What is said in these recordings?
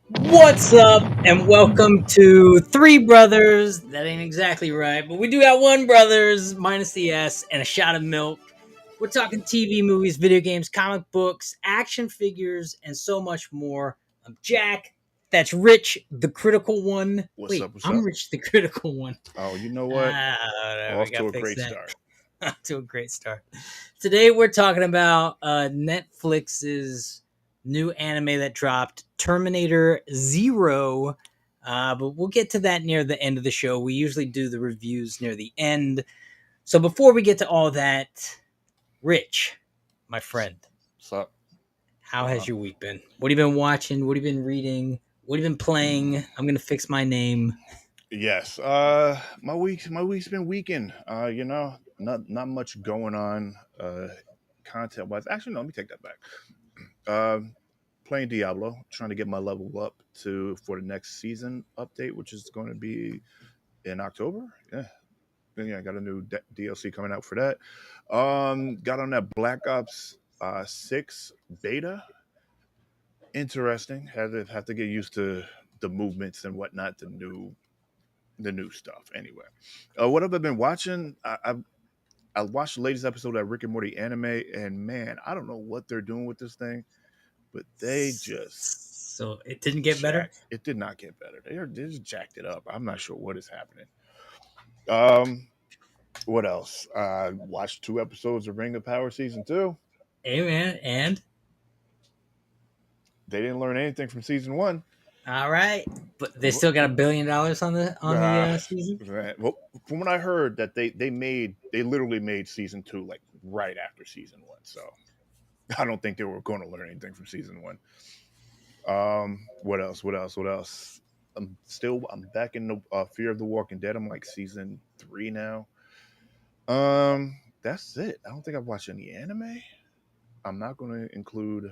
What's up, and welcome to Three Brothers. That ain't exactly right, but we do got one brothers minus the S and a shot of milk. We're talking TV, movies, video games, comic books, action figures, and so much more. I'm Jack. That's Rich, the critical one. What's Wait, up? What's I'm up? Rich, the critical one. Oh, you know what? We Off got to to a fix great that. start. To a great start. Today we're talking about Netflix's new anime that dropped, Terminator Zero. But we'll get to that near the end of the show. We usually do the reviews near the end. So before we get to all that, Rich, my friend, What's up? What's how going has on? your week been? What have you been watching? What have you been reading? What have you been playing? I'm gonna fix my name. Yes. My week's been weakened. Not much going on. Content wise. Actually, no. Let me take that back. Playing Diablo, trying to get my level up to for the next season update, which is going to be in October. Yeah. I got a new DLC coming out for that. Got on that Black Ops 6 beta. Interesting. Have to get used to the movements and whatnot, the new stuff. Anyway, what have I been watching? I watched the latest episode of Rick and Morty anime, and man, I don't know what they're doing with this thing, but they just So it didn't get better. jacked. It did not get better. They just jacked it up. I'm not sure what is happening. Um, what else? I watched 2 episodes of Ring of Power season 2. Hey man, and They didn't learn anything from season 1. all right, but they still got $1 billion on the Uh, season. right. Well, from what I heard, that they literally made season 2 like right after season 1. So I don't think they were going to learn anything from season 1. What else? What else? What else? I'm back in the Fear of the Walking Dead. I'm like season 3 now. That's it. I don't think I've watched any anime. I'm not going to include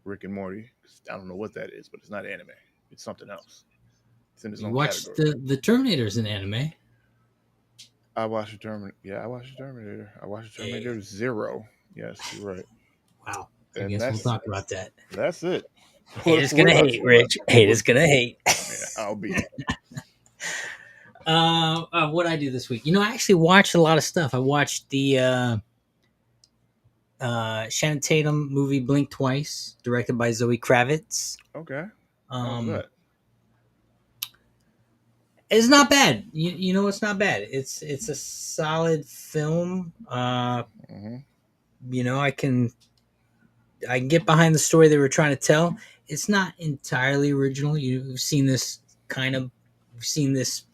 Rick and Morty 'cause I don't know what that is, but it's not anime. It's something else. It's in its You own watched category. the Terminators in anime. I watched the Terminator. Yeah, I watched the Terminator. I watched the Hey, Terminator Zero. Yes, you're right. wow. I And guess we'll talk about that. that's it. Haters What gonna about hate, you? Rich. What? Haters gonna hate. Yeah, I'll be. What I do this week? I actually watched a lot of stuff. I watched the Shannon Tatum movie Blink Twice, directed by Zoe Kravitz. Okay. How was Um, that? it's not bad. It's not bad. It's a solid film. Hmm. I can get behind the story they were trying to tell. It's not entirely original. You've seen this kind of, we've seen this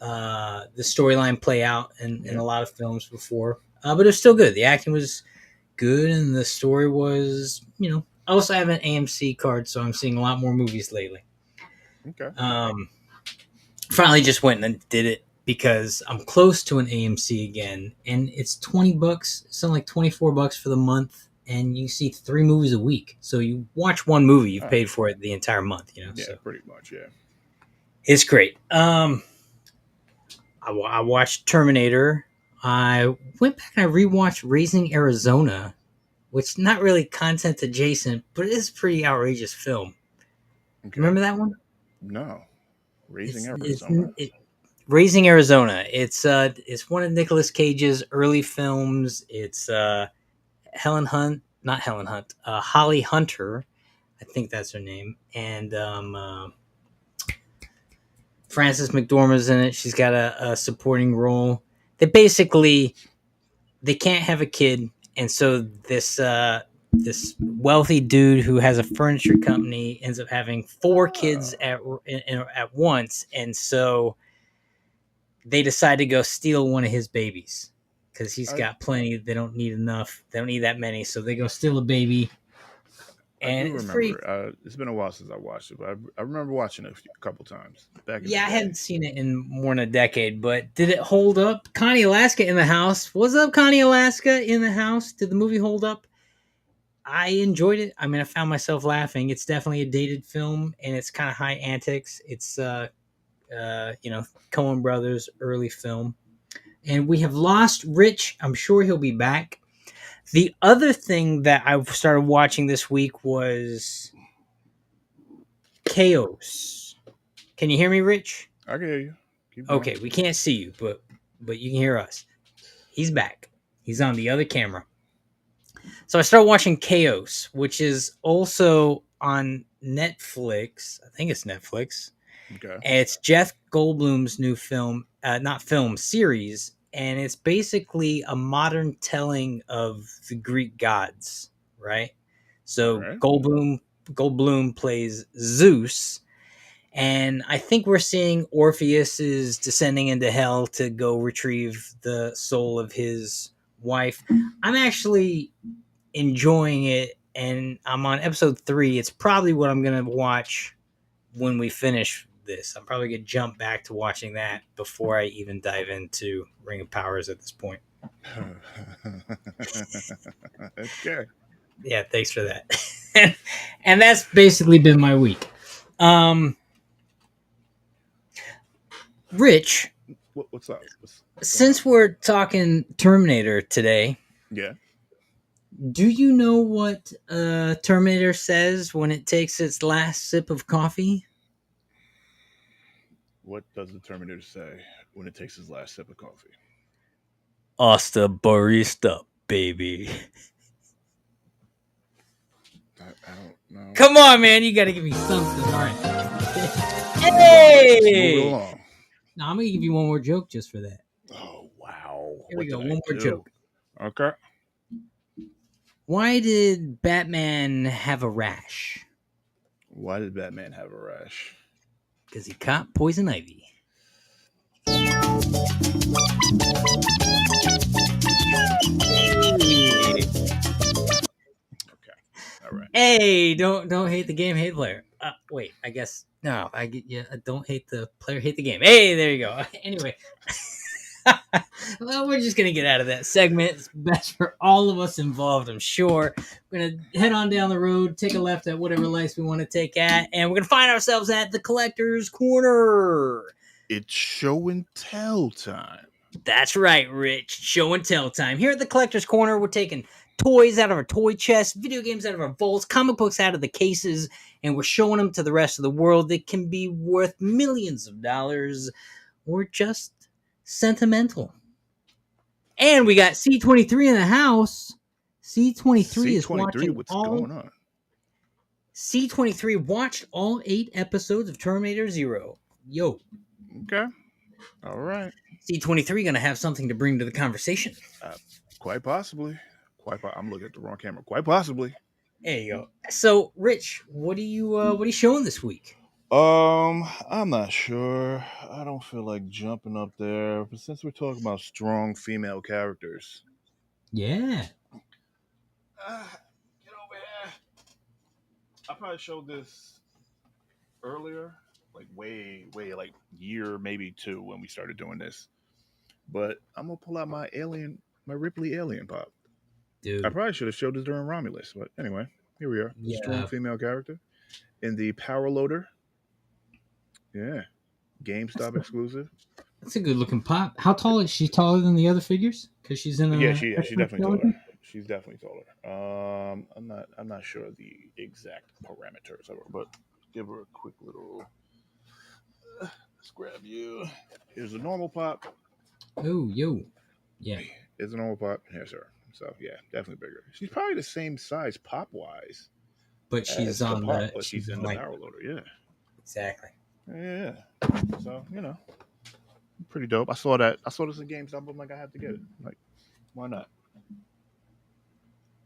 the storyline play out in Yeah. a lot of films before, but it's still good. The acting was good, and the story was, I also have an AMC card, so I'm seeing a lot more movies lately. Okay. Um, Finally, just went and did it because I'm close to an AMC again, and it's $20. It's something like $24 for the month, and you see 3 movies a week. So you watch one movie, you've All right. paid for it the entire month. Yeah, So pretty much. Yeah. it's great. I watched Terminator. I went back and I rewatched Raising Arizona, which not really content adjacent, but it is a pretty outrageous film. Okay. Remember that one? No. Raising It's Arizona. Raising Arizona. It's one of Nicolas Cage's early films. It's Helen Hunt, not Helen Hunt, Holly Hunter. I think that's her name, and Frances McDormand's in it. She's got a supporting role. They can't have a kid, and so this wealthy dude who has a furniture company ends up having 4 kids Oh. at once, and so they decide to go steal one of his babies because he's I got plenty. They don't need enough. They don't need that many, so they go steal a baby, I and do it's pretty. remember. It's been a while since I watched it, but I remember watching it a couple times back in the Yeah, I day. hadn't seen it in more than a decade, but did it hold up? Connie Alaska in the house. What's up, Connie Alaska in the house? Did the movie hold up? I enjoyed it. I mean, I found myself laughing. It's definitely a dated film, and it's kind of high antics. It's Coen Brothers early film, and we have lost Rich. I'm sure he'll be back. The other thing that I started watching this week was Chaos. Can you hear me, Rich? I can hear you. Keep going. Okay, we can't see you, but you can hear us. He's back. He's on the other camera. So I started watching Chaos, which is also on Netflix. I think it's Netflix. Okay. And it's Jeff Goldblum's new film, not film series, and it's basically a modern telling of the Greek gods, right? All So right. Goldblum plays Zeus, and I think we're seeing Orpheus is descending into hell to go retrieve the soul of his wife. I'm actually enjoying it, and I'm on episode 3. It's probably what I'm gonna watch when we finish this. I'm probably gonna jump back to watching that before I even dive into Ring of Powers at this point. Okay. Yeah, thanks for that. And that's basically been my week. Um, Rich, What's up? What's going on? since we're talking Terminator today, Yeah. do you know what Terminator says when it takes its last sip of coffee? What does the Terminator say when it takes his last sip of coffee? Hasta barista, baby. I don't know. Come on, man. You got to give me something. All right. Let's move on. Let's move it Hey! along. Now, I'm going to give you one more joke just for that. Oh wow! Here we What go. did I One more do? joke. Okay. Why did Batman have a rash? Why did Batman have a rash? Because he caught poison ivy. Okay. All right. Hey, don't hate the game, hate the player. Wait, I guess no. I get yeah. Don't hate the player, hate the game. Hey, there you go. Anyway, well, we're just gonna get out of that segment. It's best for all of us involved, I'm sure. We're gonna head on down the road, take a left at whatever lights we want to take at, and we're gonna find ourselves at the collector's corner. It's show and tell time. That's right, Rich. Show and tell time. Here at the Collector's Corner, we're taking toys out of our toy chest, video games out of our vaults, comic books out of the cases, and we're showing them to the rest of the world that can be worth millions of dollars or just sentimental. And we got C23 in the house. C23 is C23. watching What's all. going on? C23 watched all 8 episodes of Terminator Zero. Yo, Okay. All right. C23 gonna have something to bring to the conversation. Uh, quite possibly. I'm looking at the wrong camera. Quite possibly. There you go. So, Rich, what are you showing this week? I'm not sure. I don't feel like jumping up there, but since we're talking about strong female characters, Yeah. get over here. I probably showed this earlier, like way, like year maybe 2 when we started doing this. But I'm gonna pull out my Ripley alien pop. I Dude. probably should have showed this during Romulus, but anyway, here we are. Strong Yeah. female character in the Power Loader. Yeah, GameStop exclusive. That's a good looking pop. How tall is she? Taller than the other figures? Because she's in Yeah, a she's X-Men definitely taller. skeleton? She's definitely taller. I'm not sure the exact parameters of her, but give her a quick little. Let's grab you. Here's a normal pop. Oh, yo. Yeah. Here's a normal pop. Here's her. So yeah, definitely bigger. She's probably the same size pop wise But she's as the on pop, the but she's she's in in the like power loader. Yeah, exactly. yeah. So pretty dope. I saw that. I saw this in GameStop. I'm like, I have to get it. Like, why not?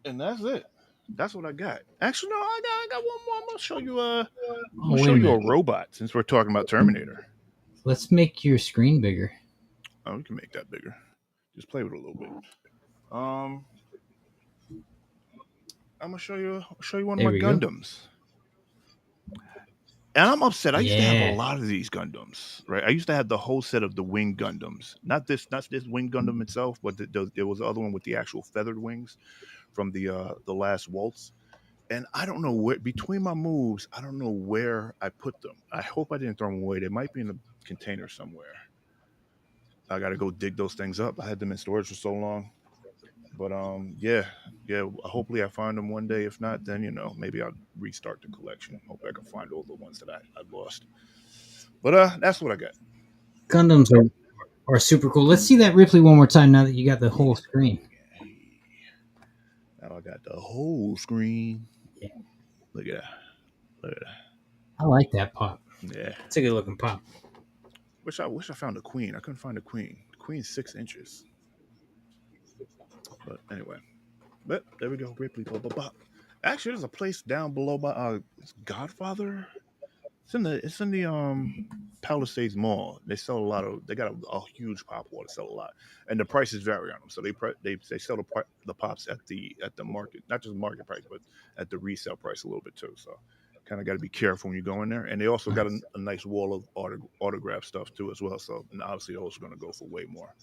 And that's it. That's what I got. Actually, no, I got one more. I'm gonna show you. I'm Oh, gonna wait show a you a minute. robot since we're talking about Terminator. Let's make your screen bigger. Oh, we can make that bigger. Just play with it a little bit. Um, I'm gonna show you one of There my we go. Gundams. And I'm upset. I used to have a Yeah. lot of these Gundams, right? I used to have the whole set of the wing Gundams. Not this wing Gundam itself, but there was the other one with the actual feathered wings from the last waltz. And I don't know where between my moves, I don't know where I put them. I hope I didn't throw them away. They might be in a container somewhere. I got to go dig those things up. I had them in storage for so long. But yeah, yeah. Hopefully, I find them one day. If not, then maybe I'll restart the collection. Hope I can find all the ones that I lost. But that's what I got. Gundams are super cool. Let's see that Ripley one more time now that you got the whole screen. Now I got the whole screen. Yeah. Look at that. Look at that. I like that pop. Yeah. It's a good looking pop. Wish I found a queen. I couldn't find a queen. The queen's 6 inches. But anyway. But there we go. Ripley. Blah, blah, blah. Actually, there's a place down below by it's Godfather. It's in the Palisades Mall. They sell a lot of. They got a huge pop wall. They sell a lot, and the prices vary on them. So they sell the pops at the market, not just market price, but at the resale price a little bit too. So kind of got to be careful when you go in there. And they also got a nice wall of autograph stuff too as well. So and obviously those are going to go for way more.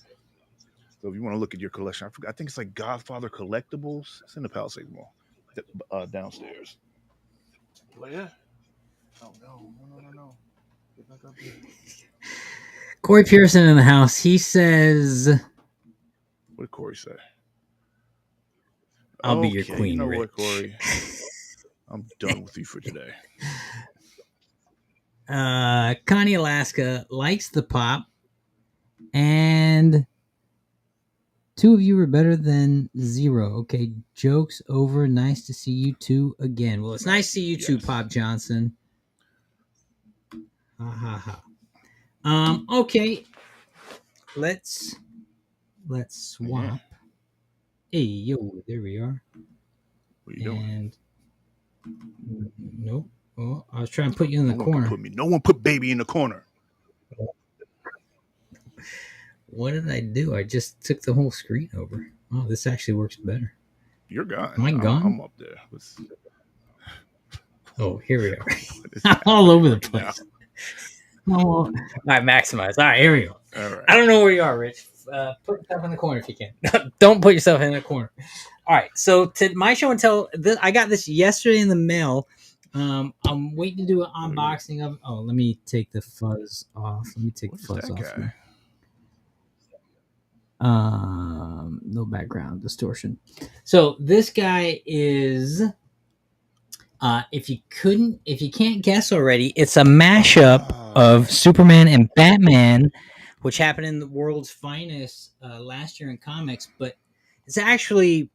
So if you want to look at your collection, I think it's like Godfather Collectibles. It's in the Palisades Mall, downstairs. But yeah. Oh no. Get back up here. Corey Pearson in the house. He says, What did Corey say? "I'll be your Okay, queen, you know Rich." what, Corey? I'm done with you for today. Connie Alaska likes the pop, and two of you are better than zero. Okay, jokes over. Nice to see you two again. Well, it's nice to see you too, Yes. Pop Johnson. Ha ha ha. Okay. Let's swap. Yeah. Hey, yo, there we are. What are you doing? And nope. Oh, I was trying to put you in the corner. No one put baby in the corner. What did I do? I just took the whole screen over. Oh, this actually works better. You're gone. Am I gone? I'm up there. Oh, here we are. I'm all over the place. All right, maximize. All right, here we go. All right. I don't know where you are, Rich. Put yourself in the corner if you can. Don't put yourself in the corner. All right, so to my show and tell, I got this yesterday in the mail. I'm waiting to do an unboxing of. Oh, let me take the fuzz off. Let me take the fuzz off here. No background distortion. So this guy is. If you can't guess already, it's a mashup of Superman and Batman, which happened in the world's finest last year in comics. But it's actually,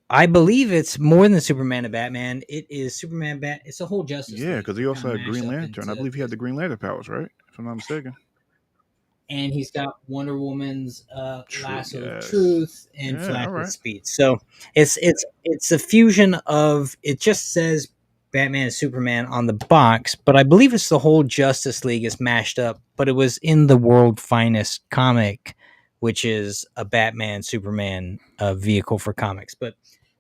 I believe, it's more than Superman and Batman. It is Superman, It's a whole Justice League. Yeah, because he also had Green mashed up Lantern. I believe he had the Green Lantern powers, right? If I'm not mistaken. And he's got Wonder Woman's lasso of Yes. truth and Yeah, Flash all with right. speed. So it's a fusion of. It just says Batman and Superman on the box, but I believe it's the whole Justice League is mashed up. But it was in the world finest comic, which is a Batman Superman vehicle for comics. But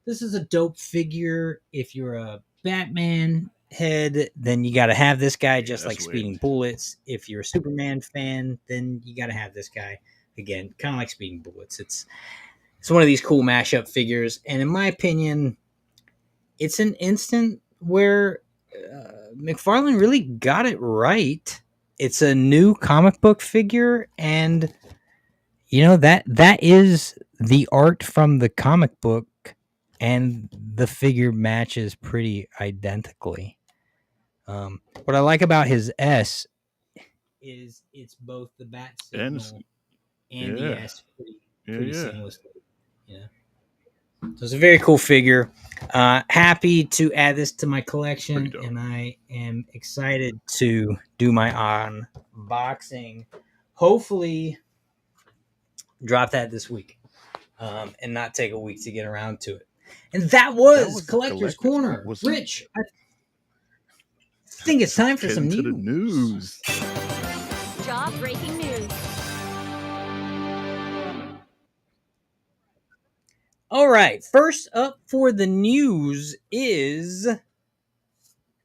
this is a dope figure. If you're a Batman head, then you got to have this guy, just like Speeding Bullets. If you're a Superman fan, then you got to have this guy. Again, kind of like Speeding Bullets. It's one of these cool mashup figures, and in my opinion, it's an instant where McFarlane really got it right. It's a new comic book figure, and that is the art from the comic book, and the figure matches pretty identically. What I like about his S is it's both the bat signal and the S pretty seamlessly. Yeah. So it's a very cool figure. Happy to add this to my collection, and I am excited to do my unboxing. Hopefully, drop that this week, and not take a week to get around to it. And that was Collector's Corner. Rich, I think it's time for some news. Jaw-breaking news. All right, first up for the news is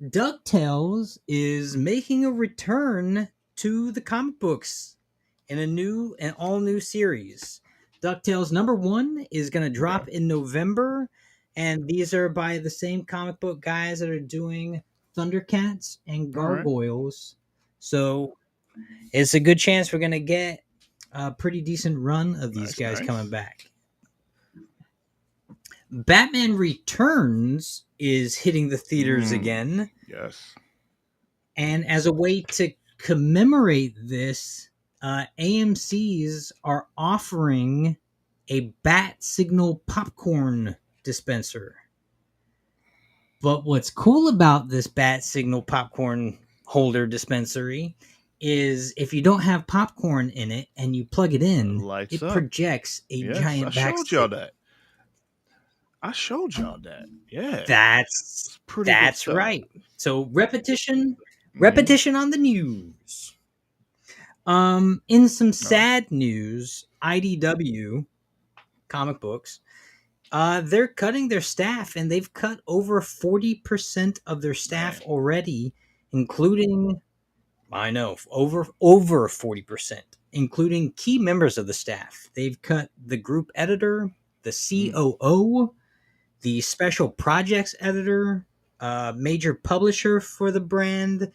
DuckTales is making a return to the comic books in an all-new series. DuckTales #1 is going to drop in November, and these are by the same comic book guys that are doing Thundercats and Gargoyles. So it's a good chance we're going to get a pretty decent run of these guys coming back. Batman Returns is hitting the theaters again. Yes. And as a way to commemorate this, AMC's are offering a bat signal popcorn dispenser. But what's cool about this bat signal popcorn holder dispensary is if you don't have popcorn in it and you plug it in, Lights it up. projects a Yes, I giant bat showed y'all signal. that. I showed y'all that. Yeah. That's It's pretty good that's stuff. right. So repetition Mhm. on the news. In some sad news, IDW comic books, they're cutting their staff, and they've cut over 40% of their staff Man. already, including over 40%, including key members of the staff. They've cut the group editor, the COO, the special projects editor, major publisher for the brand,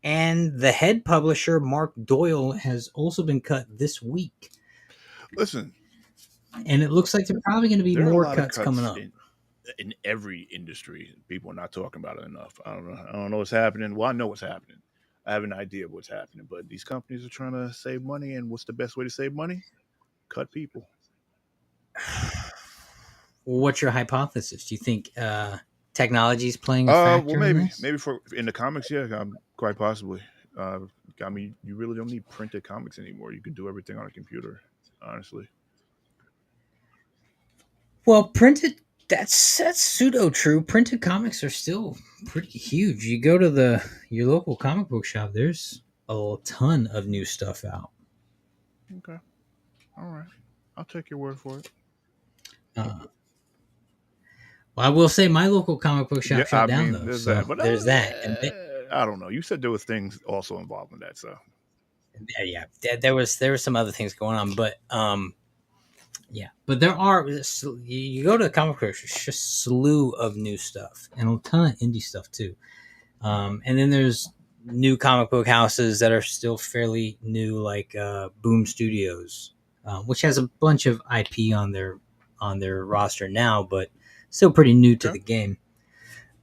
and the head publisher, Mark Doyle, has also been cut this week. Listen, And it looks like there's probably going to be there are a more lot of cuts coming cuts up. in every industry. People are not talking about it enough. I don't know what's happening. Well, I know what's happening. I have an idea of what's happening, but these companies are trying to save money, and what's the best way to save money? Cut people. What's your hypothesis? Do you think technology is playing a factor Well, in maybe this? for in the comics, yeah, quite possibly. Uh, I mean, you really don't need printed comics anymore. You can do everything on a computer, honestly. Well, printed that's pseudo true. Printed comics are still pretty huge. You go to your local comic book shop, there's a ton of new stuff out. Okay, all right, I'll take your word for it. Uh, well, I will say my local comic book Yeah, shop shut I down mean, though, there's so that, but there's that. And I don't know. You said there was things also involved in that, so yeah, there was some other things going on, but yeah, but there are you go to the comic book, it's just a slew of new stuff and a ton of indie stuff too. And then there's new comic book houses that are still fairly new, like Boom Studios, which has a bunch of IP on their roster now, but still pretty new to okay. the game.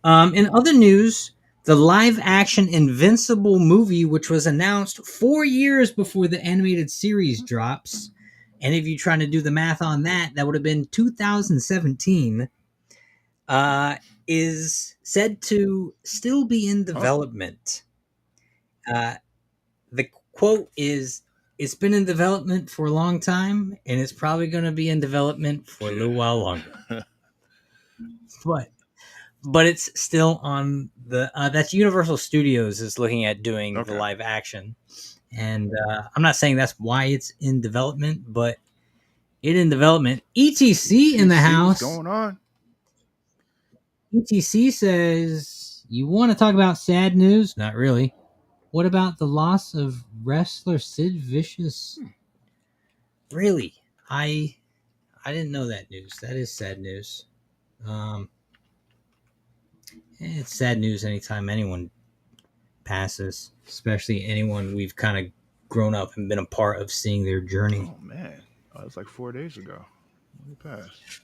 In other news, the live action Invincible movie, which was announced 4 years before the animated series drops, and if you're trying to do the math on that, that would have been 2017, is said to still be in Oh, development. Uh, the quote is, "It's been in development for a long time, and it's probably going to be in development for a little while longer." yeah. But it's still on the that's Universal Studios is looking at doing the Okay. live action, and I'm not saying that's why it's in development, but it in development. ETC in the ETC, what's house. going on? ETC says, "You want to talk about sad news? Not really. What about the loss of wrestler Sid Vicious?" Really, I didn't know that news. That is sad news. Um, it's sad news anytime anyone passes, especially anyone we've kind of grown up and been a part of seeing their journey. Oh man, it's like 4 days ago. When did it pass?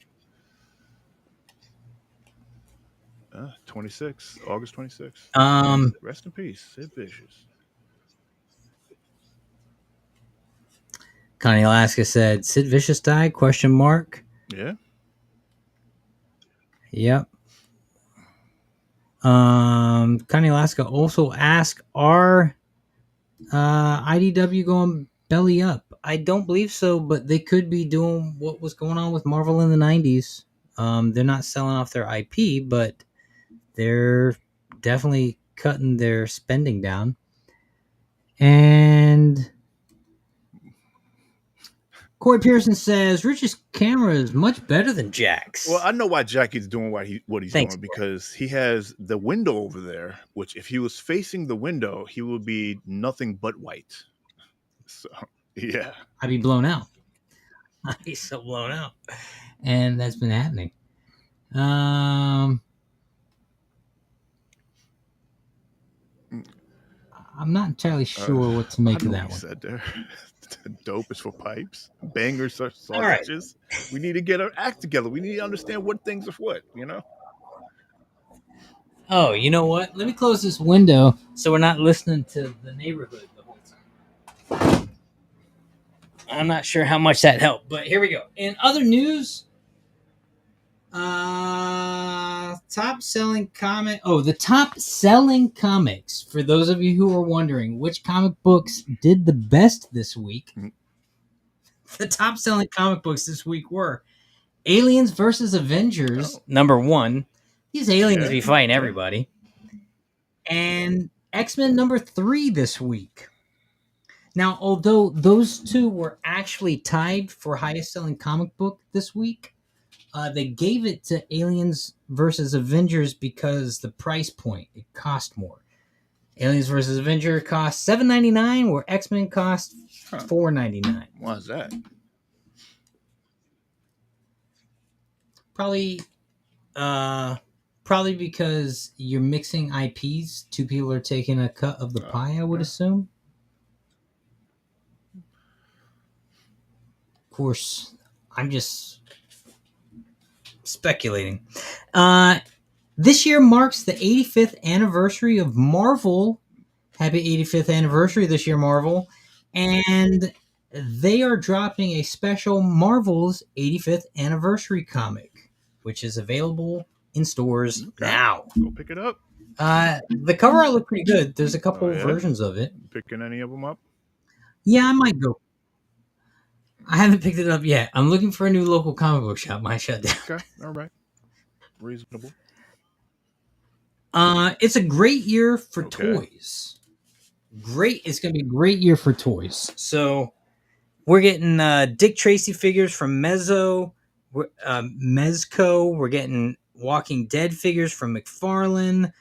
26, August 26th. Um, Rest in peace, Sid Vicious. Connie Alaska said, "Sid Vicious died?" Question mark. Yeah. Yep. Connie Alaska also asked, "Are IDW going belly up?" I don't believe so, but they could be doing what was going on with Marvel in the '90s. They're not selling off their IP, but they're definitely cutting their spending down. And Corey Pearson says Rich's camera is much better than Jack's. Well, I know why Jackie's doing what he's Thanks, doing, Corey. because he has the window over there, which if he was facing the window, he would be nothing but white. So yeah. I'd be blown out. I'd be so blown out. And that's been happening. I'm not entirely sure what to I make know of what that you one. said there. Dope is for pipes. Bangers are All right. sausages. We need to get our act together. We need to understand what things are what, you know? Oh, you know what? Let me close this window so we're not listening to the neighborhood the whole time. I'm not sure how much that helped, but here we go. In other news, top selling comic. Oh, the top selling comics. For those of you who are wondering which comic books did the best this week, the top selling comic books this week were Aliens versus Avengers, number one. These aliens be fighting everybody. And X-Men number 3 this week. Now, although those two were actually tied for highest selling comic book this week, they gave it to Aliens versus Avengers because the price point, it cost more. Aliens versus Avengers cost $7.99, where X-Men cost $4.99. Why is that? Probably because you're mixing IPs. Two people are taking a cut of the pie, I would assume. Of course, I'm just speculating. This year marks the 85th anniversary of Marvel. Happy 85th anniversary this year, Marvel. And they are dropping a special Marvel's 85th anniversary comic, which is available in stores now. Go pick it up. The cover art looked pretty good. There's a couple versions of it. Picking any of them up? Yeah, I might go. I haven't picked it up yet. I'm looking for a new local comic book shop. Might shut down. Okay, all right. Reasonable. It's a great year for toys. It's going to be a great year for toys. So we're getting Dick Tracy figures from Mezco. We're getting Walking Dead figures from McFarlane.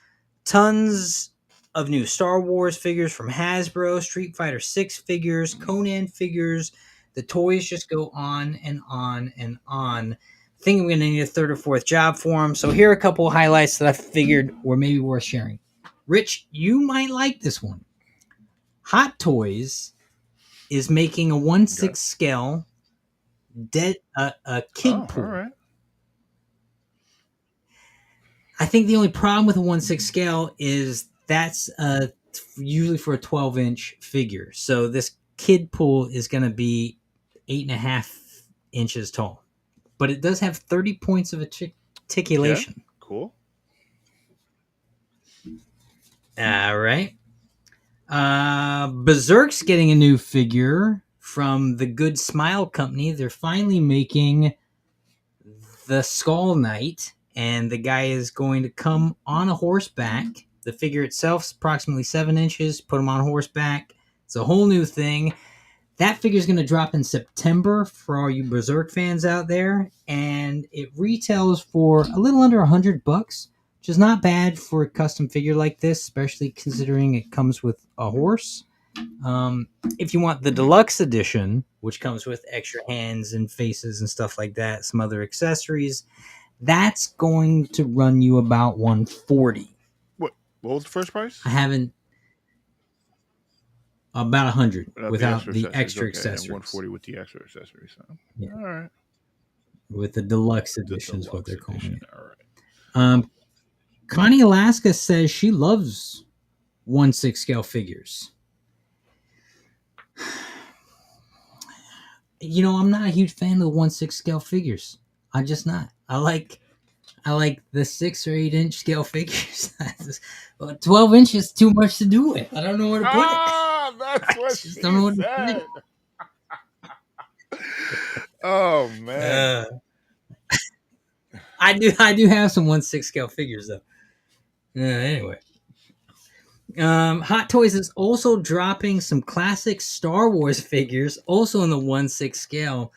Tons of new Star Wars figures from Hasbro. Street Fighter 6 figures. Conan figures. The toys just go on and on and on. I think I'm going to need a third or fourth job for them. So here are a couple of highlights that I figured were maybe worth sharing. Rich, you might like this one. Hot Toys is making a 1/6 scale a kid pool. All right. I think the only problem with a 1/6 scale is that's usually for a 12-inch figure. So this kid pool is going to be 8.5 inches tall. But it does have 30 points of articulation. Yeah, cool. All right. Berserk's getting a new figure from the Good Smile Company. They're finally making the Skull Knight, and the guy is going to come on a horseback. The figure itself is approximately 7 inches. Put him on horseback. It's a whole new thing. That figure is going to drop in September for all you Berserk fans out there, and it retails for a little under $100, which is not bad for a custom figure like this, especially considering it comes with a horse. If you want the deluxe edition, which comes with extra hands and faces and stuff like that, some other accessories, that's going to run you about $140. What was the first price? I haven't. About $100 without the extra okay, accessories. And $140 with the extra accessories. So. Yeah. All right. With the deluxe edition is what they're calling it. All right. Connie Alaska says she loves 1/6 scale figures. You know, I'm not a huge fan of the 1/6 scale figures. I'm just not. I like the 6 or 8 inch scale figures. 12 inches is too much to do with. I don't know where to put it. That's what she don't know what to said. Oh man. I do have some 1/6 scale figures though. Anyway. Hot Toys is also dropping some classic Star Wars figures, also in the 1/6 scale.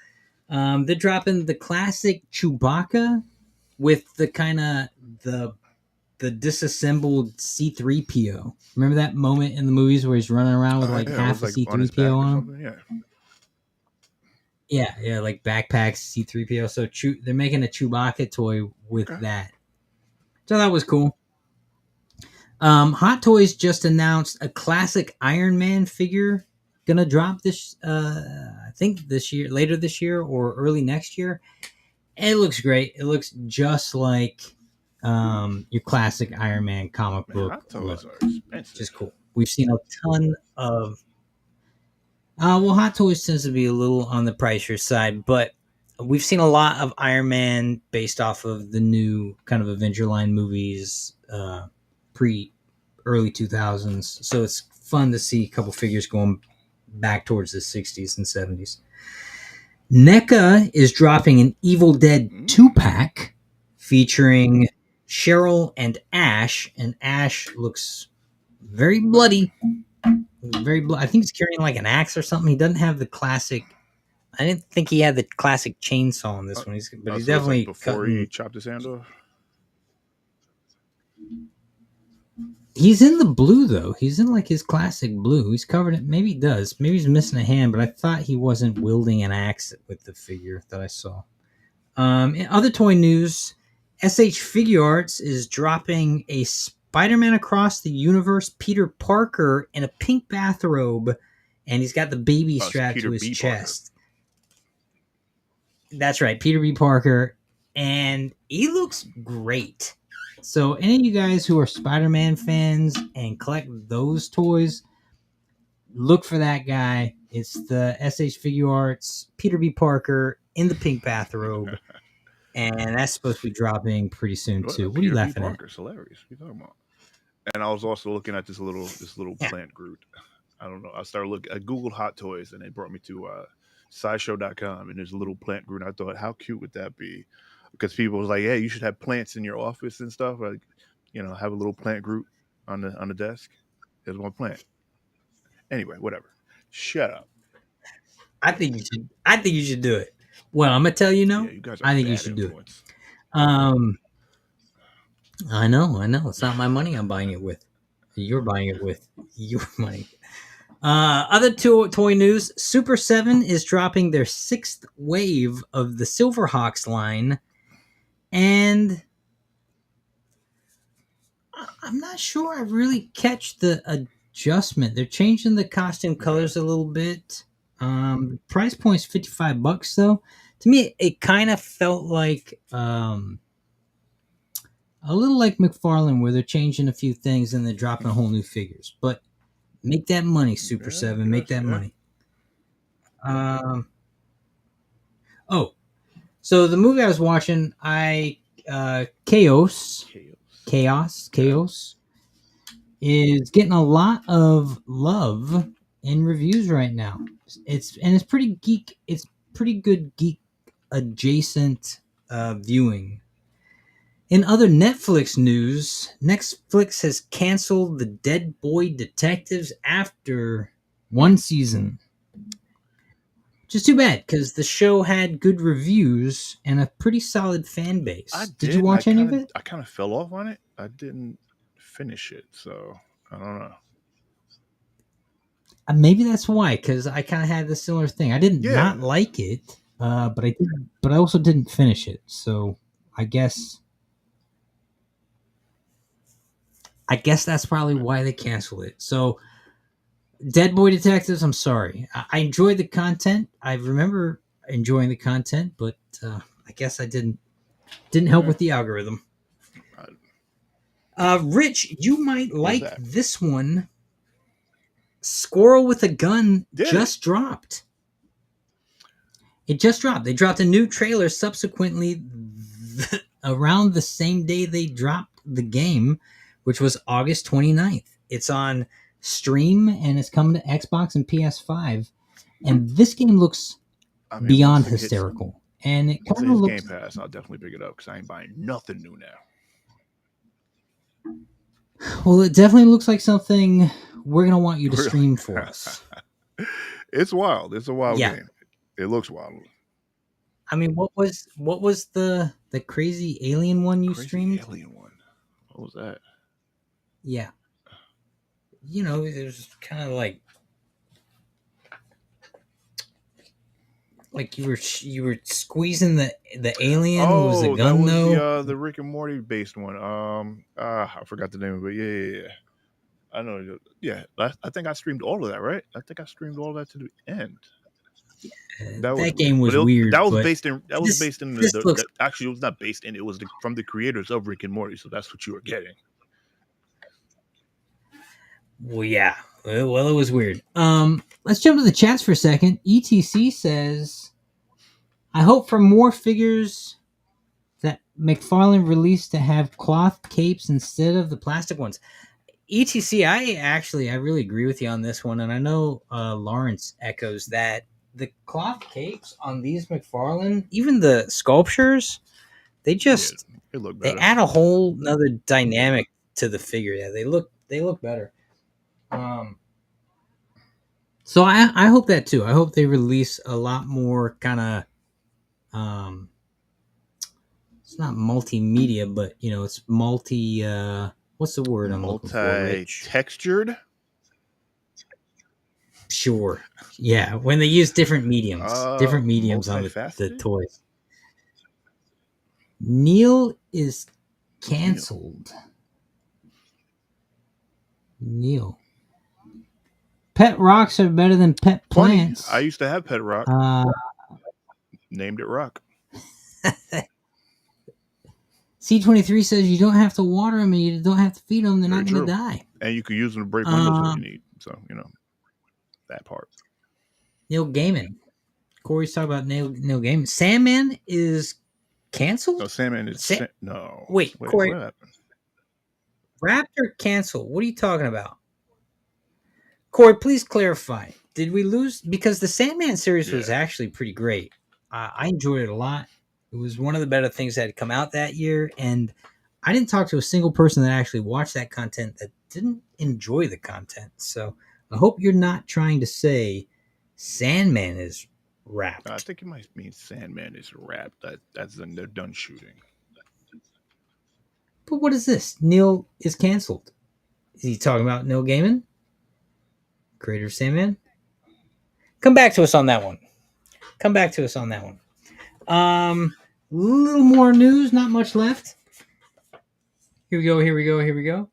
They're dropping the classic Chewbacca with the kind of the disassembled C-3PO. Remember that moment in the movies where he's running around with half a C-3PO on him? Yeah, like backpacks C-3PO. So they're making a Chewbacca toy with that. So that was cool. Hot Toys just announced a classic Iron Man figure gonna drop this. I think this year, later this year or early next year. And it looks great. It looks just like your classic Iron Man comic Man, book hot toys are look. expensive. Just cool. We've seen a ton of. Well, Hot Toys tends to be a little on the pricier side, but we've seen a lot of Iron Man based off of the new kind of Avenger line movies, pre early 2000s. So it's fun to see a couple figures going back towards the 60s and 70s. NECA is dropping an Evil Dead 2-pack featuring Cheryl and Ash, and Ash looks very bloody. I think he's carrying like an axe or something. He doesn't have the classic. I didn't think he had the classic chainsaw in this one. But he's So it's like definitely before he cutting. chopped his hand off. He's in the blue though. He's in like his classic blue. He's covered it. Maybe he does. Maybe he's missing a hand. But I thought he wasn't wielding an axe with the figure that I saw. In other toy news, SH Figure Arts is dropping a Spider-Man Across the Universe Peter Parker in a pink bathrobe, and he's got the baby strapped to his chest. That's right, Peter B. Parker, and he looks great. So, any of you guys who are Spider-Man fans and collect those toys, look for that guy. It's the SH Figure Arts Peter B. Parker in the pink bathrobe. And that's supposed to be dropping pretty soon too. What are you laughing at? Parker's hilarious. What are you talking about? And I was also looking at this little plant Groot. I don't know. I Googled Hot Toys, and it brought me to sideshow.com, and there's a little plant Groot. I thought, how cute would that be? Because people was like, yeah, you should have plants in your office and stuff. Like, have a little plant Groot on the desk. There's one plant. Anyway, whatever. Shut up. I think you should do it. Well, I'm gonna tell you no. Yeah, you guys are I think you should influence. Do it. I know. It's not my money I'm buying it with. You're buying it with your money. Other toy news: Super 7 is dropping their 6th wave of the Silverhawks line, and I'm not sure I really catch the adjustment. They're changing the costume colors a little bit. Price point's $55 though. To me, it kind of felt like a little like McFarlane, where they're changing a few things and they're dropping whole new figures. But make that money, Super 7. Make that money. So the movie I was watching, Chaos is getting a lot of love in reviews right now. It's pretty geek. It's pretty good geek adjacent viewing. In other Netflix news, Netflix has canceled the Dead Boy Detectives after one season. Which is too bad, because the show had good reviews and a pretty solid fan base. Did you watch any of it? I kind of fell off on it. I didn't finish it, so I don't know. Maybe that's why, because I kind of had the similar thing. I didn't not like it, but I did. But I also didn't finish it, so I guess that's probably why they canceled it. So, Dead Boy Detectives, I'm sorry. I enjoyed the content. I remember enjoying the content, but I guess I didn't help with the algorithm. Rich, you might like this one. Squirrel with a Gun just dropped. It just dropped. They dropped a new trailer subsequently around the same day they dropped the game, which was August 29th. It's on Stream, and it's coming to Xbox and PS5. And this game looks beyond hysterical. And it kind of looks... Game Pass, I'll definitely pick it up, because I ain't buying nothing new now. Well, it definitely looks like something we're going to want you to stream for us. It's wild. It's a wild game. It looks wild. I mean, what was the crazy alien one you streamed? Alien one. What was that? Yeah. It was kind of like you were squeezing the alien. Was a gun that was though? the Rick and Morty based one. I forgot the name of it. Yeah. I know. Yeah, I think I streamed all of that. Right? I think I streamed all of that to the end. That was That weird, game but was weird, that was but based in this looks actually it was not based in, it was from the creators of Rick and Morty, so that's what you were getting. well, yeah. Well, it was weird. Let's jump to the chats for a second. ETC says, "I hope for more figures that McFarlane released to have cloth capes instead of the plastic ones." ETC, I really agree with you on this one, and I know Lawrence echoes that. The cloth capes on these McFarlane, even the sculptures, they Yeah, just it looked they better. add a whole another dynamic to the figure. Yeah, they look better. So I hope that too. I hope they release a lot more kind of it's not multimedia, but it's multi what's the word I'm looking for, Rich? Multi-textured. Sure. Yeah, when they use different mediums on the Multifaceted. toys. Neil is Who's Neil? canceled. Neil. Pet rocks are better than pet Funny, plants. I used to have Pet Rock. Uh, Named it Rock. C23 says you don't have to water them and you don't have to feed them. They're Very not going to true. die. And you can use them to break windows when you need. So that part. Neil Gaiman. Corey's talking about Neil Gaiman. Sandman is canceled? No, Sandman is no. Wait, Corey. What happened? Raptor canceled. What are you talking about? Corey, please clarify. Did we lose? Because the Sandman series was actually pretty great. I enjoyed it a lot. It was one of the better things that had come out that year. And I didn't talk to a single person that actually watched that content that didn't enjoy the content. So I hope you're not trying to say Sandman is wrapped. I think you might mean Sandman is wrapped. That's when they're done shooting. But what is this? Neil is canceled. Is he talking about Neil Gaiman? Creator of Sandman? Come back to us on that one. Little more news, not much left. Here we go.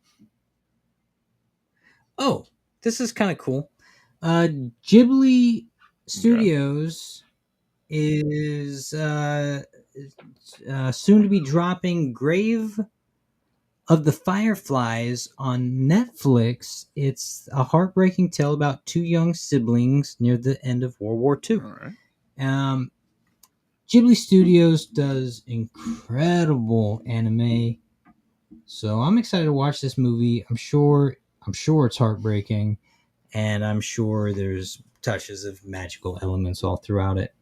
Oh, this is kind of cool. Ghibli Studios is soon to be dropping Grave of the Fireflies on Netflix. It's a heartbreaking tale about two young siblings near the end of World War II. All right. Ghibli Studios does incredible anime, so I'm excited to watch this movie. I'm sure it's heartbreaking, and I'm sure there's touches of magical elements all throughout it.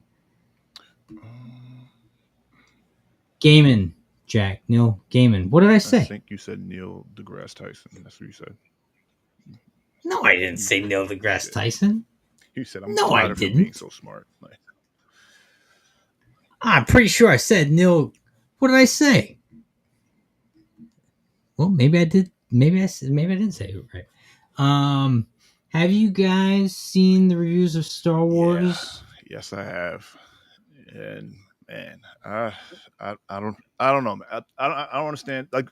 Gaiman, Jack, Neil Gaiman. What did I say? I think you said Neil deGrasse Tyson. That's what you said. No, I didn't say Neil deGrasse Tyson. You said I'm no, I didn't. Being so smart. I'm pretty sure I said Neil. What did I say? Well, maybe I did. Maybe I didn't say it right. Have you guys seen the reviews of Star Wars? Yeah. Yes, I have. And man, I don't know. Man. I don't understand. Like,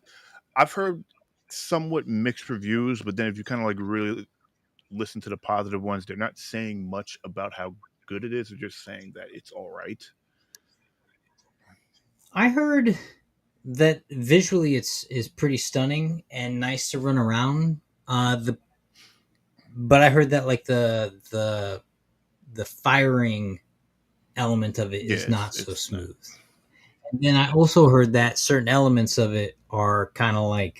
I've heard somewhat mixed reviews, but then if you kind of like really listen to the positive ones, they're not saying much about how good it is. They're just saying that it's all right. I heard that visually it's pretty stunning and nice to run around. But I heard that like the firing element of it is not so smooth. And then I also heard that certain elements of it are kind of like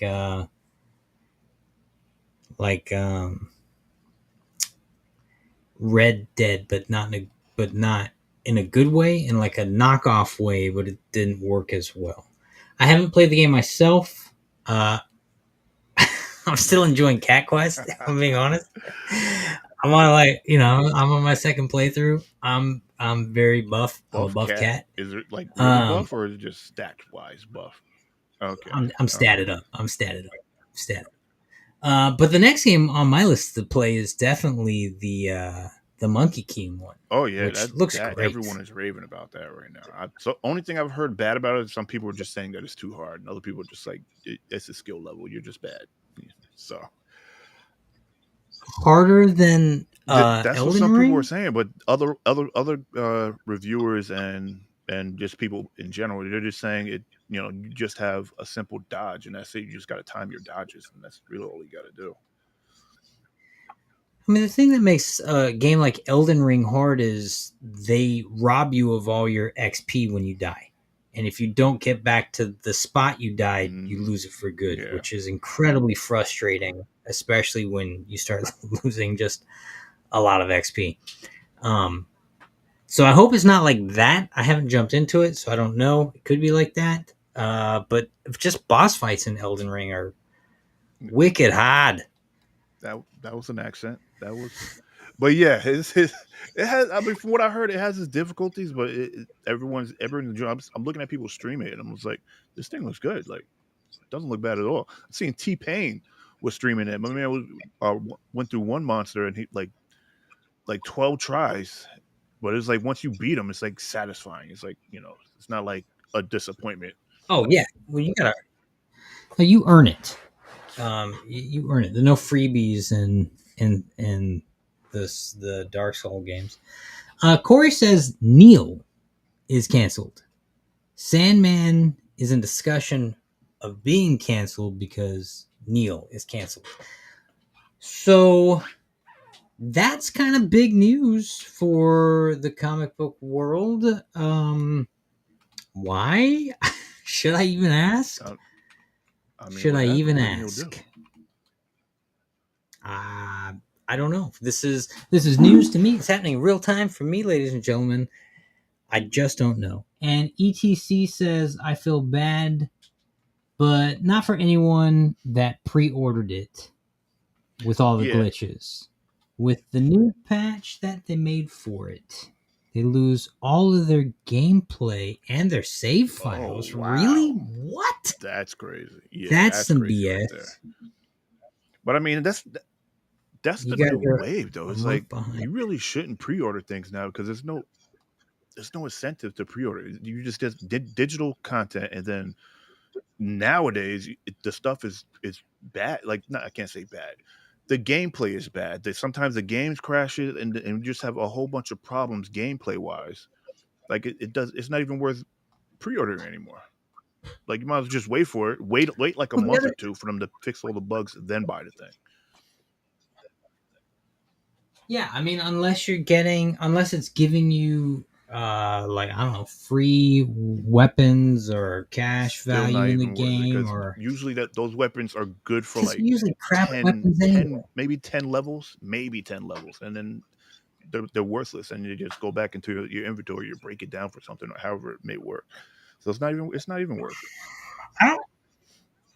Red Dead, but not in a good way, in like a knockoff way, but it didn't work as well. I haven't played the game myself. I'm still enjoying Cat Quest. If I'm being honest. I'm on my second playthrough. I'm very buff. I'm a buff cat. Is it like really buff or is it just stat wise buff? Okay. I'm statted up. I'm statted up. But the next game on my list to play is definitely the Monkey King one. Oh yeah, which looks great. Everyone is raving about that right now. So only thing I've heard bad about it is some people are just saying that it's too hard, and other people are just like it's a skill level. You're just bad. So harder than That's what Elden some people are Ring. saying, but other reviewers and just people in general, they're just saying it. You know, you just have a simple dodge, and that's it. You just got to time your dodges, and that's really all you got to do. I mean, the thing that makes a game like Elden Ring hard is they rob you of all your XP when you die. And if you don't get back to the spot you died, you Mm, lose it for good, yeah. which is incredibly frustrating, especially when you start losing just a lot of XP. Um, so I hope it's not like that. I haven't jumped into it, so I don't know. It could be like that. But just boss fights in Elden Ring are wicked hard. That was an accent. That was, but yeah, his it has. I mean, from what I heard, it has its difficulties, but everyone's enjoying. I'm looking at people streaming it, and I was like, this thing looks good. Like, it doesn't look bad at all. I've seen T-Pain was streaming it. My man went through one monster and he like 12 tries, but it's like once you beat him, it's like satisfying. It's like it's not like a disappointment. Oh yeah, well you earn it. You earn it. There's no freebies in the Dark Soul games. Corey says Neil is canceled. Sandman is in discussion of being canceled because Neil is canceled. So that's kind of big news for the comic book world. Why? Should I even ask? I mean, Should what I happened? even What did Neil do? ask? Uh, I don't know. This is news to me. It's happening in real time for me, ladies and gentlemen. I just don't know. And ETC says I feel bad, but not for anyone that pre-ordered it with all the Yeah. glitches. With the new patch that they made for it, they lose all of their gameplay and their save Oh files. Really? wow, What? that's crazy. Yeah, That's that's some crazy right there. BS. But I mean, that's You the guys new are wave, though. a It's like month behind. you really shouldn't pre-order things now because there's no incentive to pre-order. You just get digital content, and then nowadays the stuff is bad. Like, not, I can't say bad. The gameplay is bad. Sometimes the games crashes, and you just have a whole bunch of problems gameplay wise. Like it does. It's not even worth pre-ordering anymore. Like, you might as well just wait for it. Wait like a Well, the month or other, two for them to fix all the bugs, then buy the thing. yeah, I mean, unless it's giving you like I don't know, free weapons or cash Still value not in the even worth it game, because or usually those weapons are good for because like usually crap 10, weapons anyway. 10, maybe 10 levels, and then they're worthless, and you just go back into your inventory, you break it down for something, or however it may work. So it's not even worth it. I don't.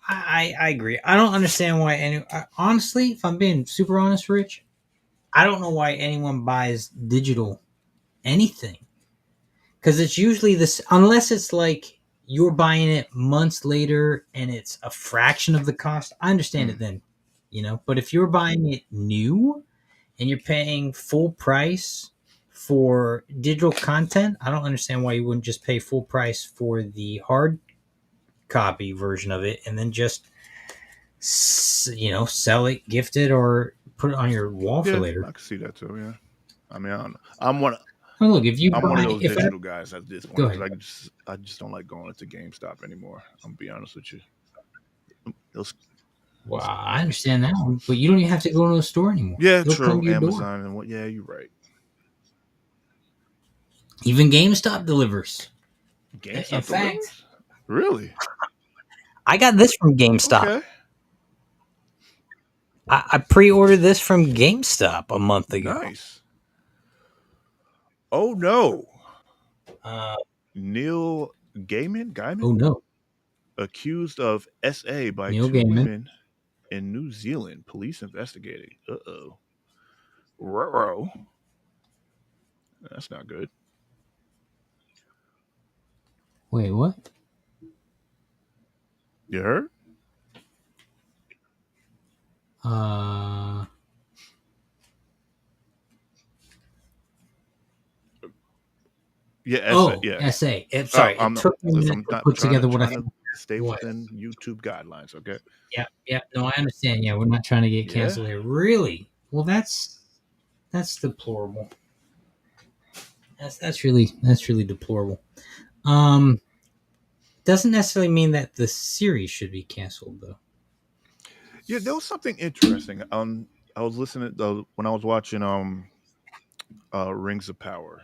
I agree. I don't understand why any. Honestly, if I'm being super honest, Rich, I don't know why anyone buys digital anything because it's usually this unless it's like you're buying it months later and it's a fraction of the cost. I understand Hmm. it then, But if you're buying it new and you're paying full price for digital content, I don't understand why you wouldn't just pay full price for the hard copy version of it and then just sell it, gift it, or put it on your wall for Yeah, later. I can see that too. Yeah, I mean, I don't know. Look, if you I'm one of buy, those if I digital guys at this go point because ahead. I just don't like going into GameStop anymore. I'm gonna be honest with you. Those, Well, I understand that one, but you don't even have to go to a store anymore. yeah, It'll come true. to your door. Amazon and what? Yeah, you're right. Even GameStop delivers. In GameStop fact, delivers? Really? I got this from GameStop. Okay. I pre-ordered this from GameStop a month ago. Nice. Oh no. Uh, Neil oh Gaiman no, accused of SA by Neil two Gaiman. women in New Zealand. Police investigating. Uh-oh. Ruh-roh. That's not good. Wait, what? You heard? Uh, Yeah, SA. oh, Yeah. SA. Sorry, it I'm not, took me a minute I'm to not put together what I trying think to stay it was. within YouTube guidelines. Okay. Yeah, yeah. No, I understand. Yeah, we're not trying to get Yeah. canceled here. Really? Well, that's deplorable. That's really deplorable. Um, doesn't necessarily mean that the series should be canceled, though. Yeah, there was something interesting. I was listening when I was watching Rings of Power.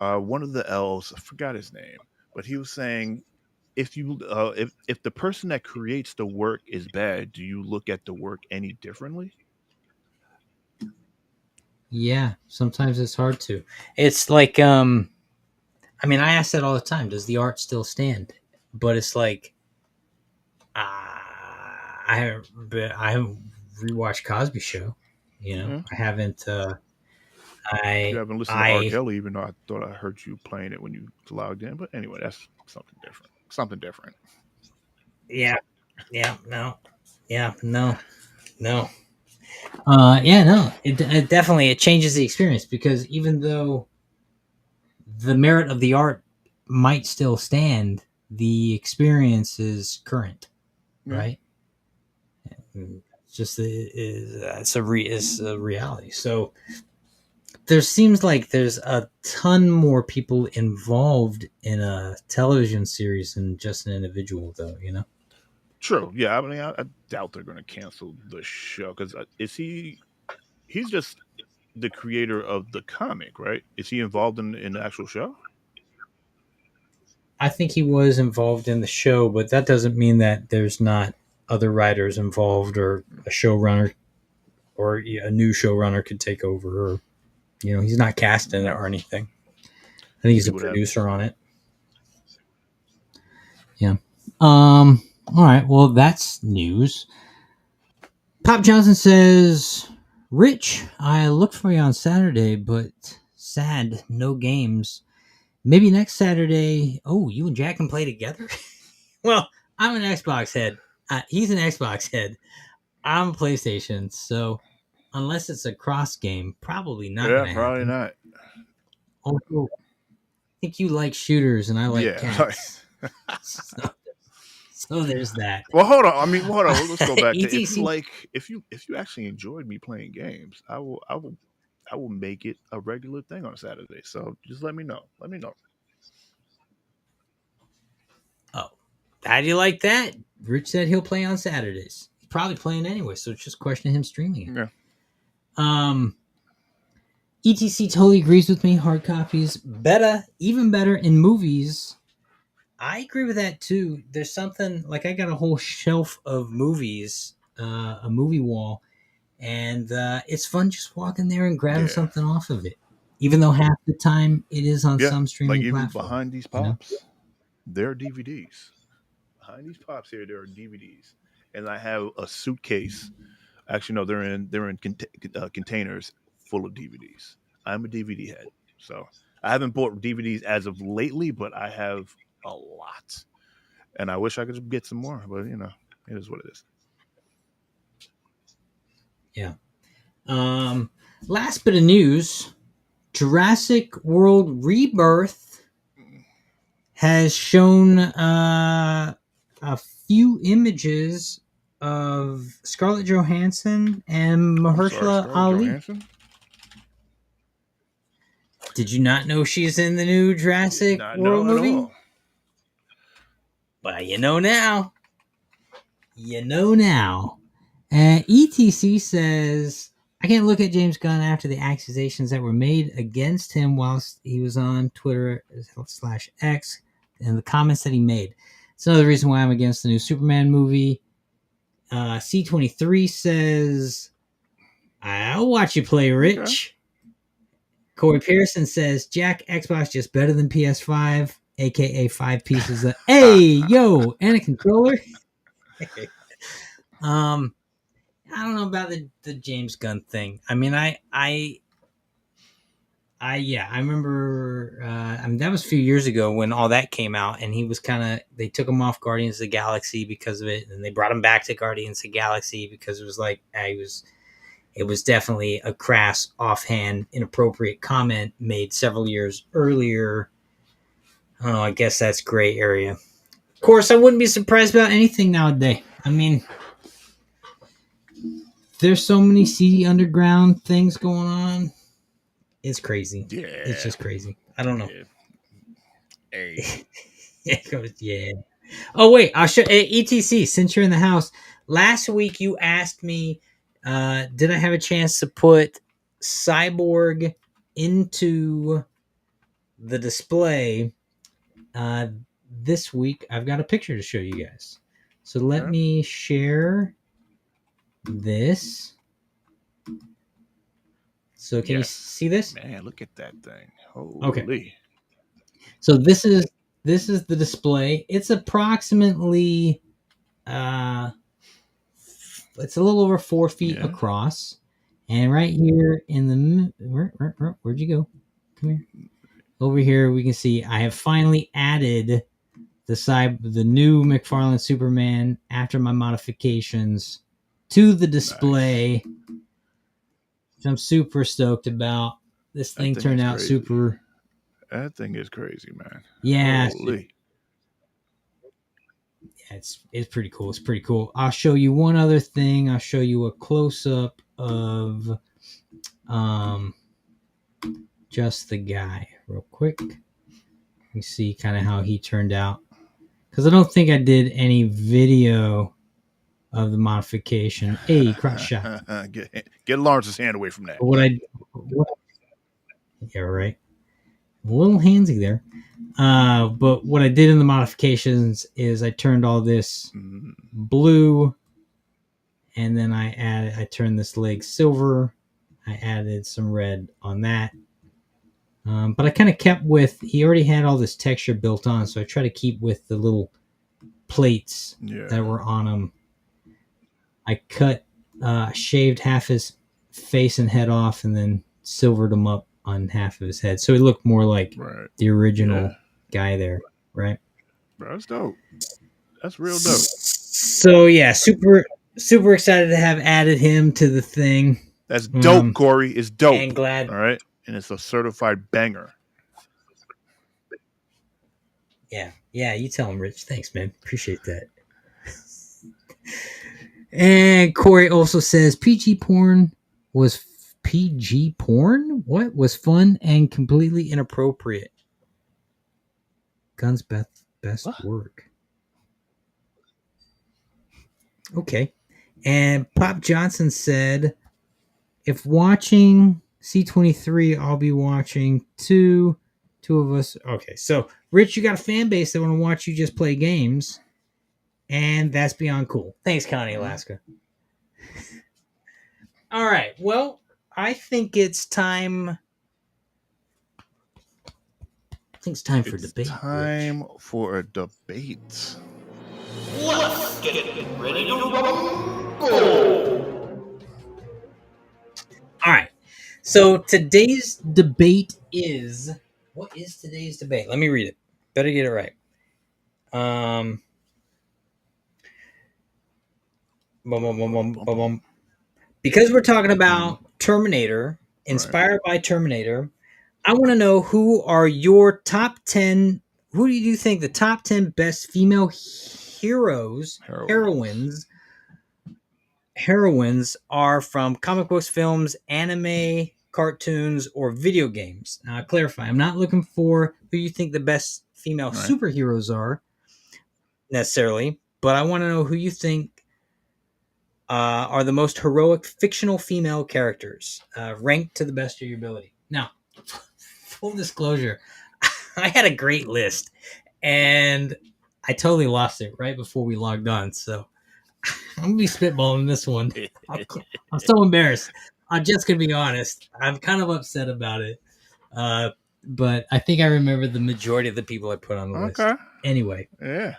One of the elves, I forgot his name, but he was saying if the person that creates the work is bad, do you look at the work any differently? Yeah, sometimes it's hard to. It's like I mean, I ask that all the time. Does the art still stand? But it's like I haven't rewatched Cosby Show. You know, Yeah. I haven't. You I haven't listened to R. I Kelly, even though I thought I heard you playing it when you logged in. But anyway, that's something different. Something different. yeah no no. Yeah, no. It definitely it changes the experience because even though the merit of the art might still stand, the experience is current, Yeah. right? It's just it's a reality. So there seems like there's a ton more people involved in a television series than just an individual, though. You know. True. Yeah. I mean, I doubt they're going to cancel the show because is he? He's just the creator of the comic, right? Is he involved in the actual show? I think he was involved in the show, but that doesn't mean that there's not other writers involved or a showrunner or a new showrunner could take over. Or he's not cast in it or anything. I think he's See a what happens. producer on it. Yeah. All right. Well, that's news. Pop Johnson says, "Rich, I looked for you on Saturday, but sad, no games. Maybe next Saturday. Oh, you and Jack can play together." Well, I'm an Xbox head. He's an Xbox head. I'm a PlayStation. So unless it's a cross game, probably not Yeah, going to probably happen. not. Also, I think you like shooters and I like Yeah. cats. So, so there's that. Well, hold on. I mean, hold on. Let's go back to ETC. if you actually enjoyed me playing games, I will make it a regular thing on Saturday. So just let me know. Let me know. Oh, how do you like that? Rich said he'll play on Saturdays. He's probably playing anyway, so it's just a question of him streaming it. Yeah. Um, ETC totally agrees with me. Hard copies better, even better in movies. I agree with that too. There's something like I got a whole shelf of movies, a movie wall, and it's fun just walking there and grabbing Yeah. something off of it. Even though half the time it is on Yeah. some Like streaming even platform, behind these you know. pops, there are DVDs. Behind these pops here, there are DVDs, and I have a suitcase. Actually, no, they're in containers full of DVDs. I'm a DVD head, so I haven't bought DVDs as of lately, but I have a lot, and I wish I could get some more. But it is what it is. Yeah. Um, last bit of news: Jurassic World Rebirth has shown a few images of Scarlett Johansson and I'm sorry, Mahershala Scarlett Ali. Johansson. Did you not know she's in the new Did Jurassic not World know at movie? all. Well, you know now. You know now. ETC says, I can't look at James Gunn after the accusations that were made against him whilst he was on Twitter/X and the comments that he made. It's another reason why I'm against the new Superman movie. C23 says, I'll watch you play, Okay. Rich. Corey Pearson says, Jack, Xbox just better than PS5, aka 5 pieces of, hey, yo, and a controller. I don't know about the James Gunn thing. I mean, yeah, I remember. I mean, that was a few years ago when all that came out, and he was they took him off Guardians of the Galaxy because of it, and they brought him back to Guardians of the Galaxy because it was like it was definitely a crass, offhand, inappropriate comment made several years earlier. Oh, I guess that's gray area. Of course, I wouldn't be surprised about anything nowadays. I mean, there's so many seedy underground things going on. It's crazy. Yeah. It's just crazy. I don't know. Yeah. Hey. Yeah. Oh wait, I'll show etc. Since you're in the house, last week you asked me, did I have a chance to put Cyborg into the display? This week I've got a picture to show you guys. So let me share this. So can you see this? Man, look at that thing. Holy. Okay. So this is the display. It's approximately it's a little over 4 feet across, and right here in the where'd you go? Come here. Over here we can see I have finally added the new McFarlane Superman after my modifications to the display. Nice. Which I'm super stoked about. This thing turned out crazy. super. That thing is crazy, man. Yeah. Holy. Yeah, it's pretty cool. It's pretty cool. I'll show you one other thing. I'll show you a close up of just the guy real quick. You see kind of how he turned out. Because I don't think I did any video of the modification. Hey, crotch shot. Get Lawrence's hand away from that. Yeah, right. A little handsy there. But what I did in the modifications is I turned all this blue, and then I turned this leg silver. I added some red on that. But I kind of kept with, he already had all this texture built on, so I try to keep with the little plates that were on him. I shaved half his face and head off, and then silvered him up on half of his head, so he looked more like the original guy there, right? Bro, that's dope. That's real dope. So yeah, super excited to have added him to the thing. That's dope, Corey. It's dope. And glad. All right, and it's a certified banger. Yeah, you tell him, Rich. Thanks, man. Appreciate that. And Corey also says PG porn was PG porn? What? Was fun and completely inappropriate. Gun's best work. Okay. And Pop Johnson said, if watching C23, I'll be watching two of us. Okay, so Rich, you got a fan base that want to watch you just play games, and that's beyond cool. Thanks, Connie, Alaska. All right, well, I think it's time. I think it's time for debate. Time for a debate. Let's get ready to rumble. All right. So today's debate is, what is today's debate? Let me read it. Better get it right. Because we're talking about Terminator, inspired by Terminator, I want to know who are your top 10. Who do you think the top 10 best female heroines are from comic books, films, anime, cartoons, or video games? Now, I clarify, I'm not looking for who you think the best female superheroes are necessarily, but I want to know who you think are the most heroic fictional female characters, ranked to the best of your ability. Now, full disclosure, I had a great list, and I totally lost it right before we logged on, so I'm going to be spitballing this one. I'm so embarrassed. I'm just going to be honest. I'm kind of upset about it, but I think I remember the majority of the people I put on the list. Anyway. Yeah.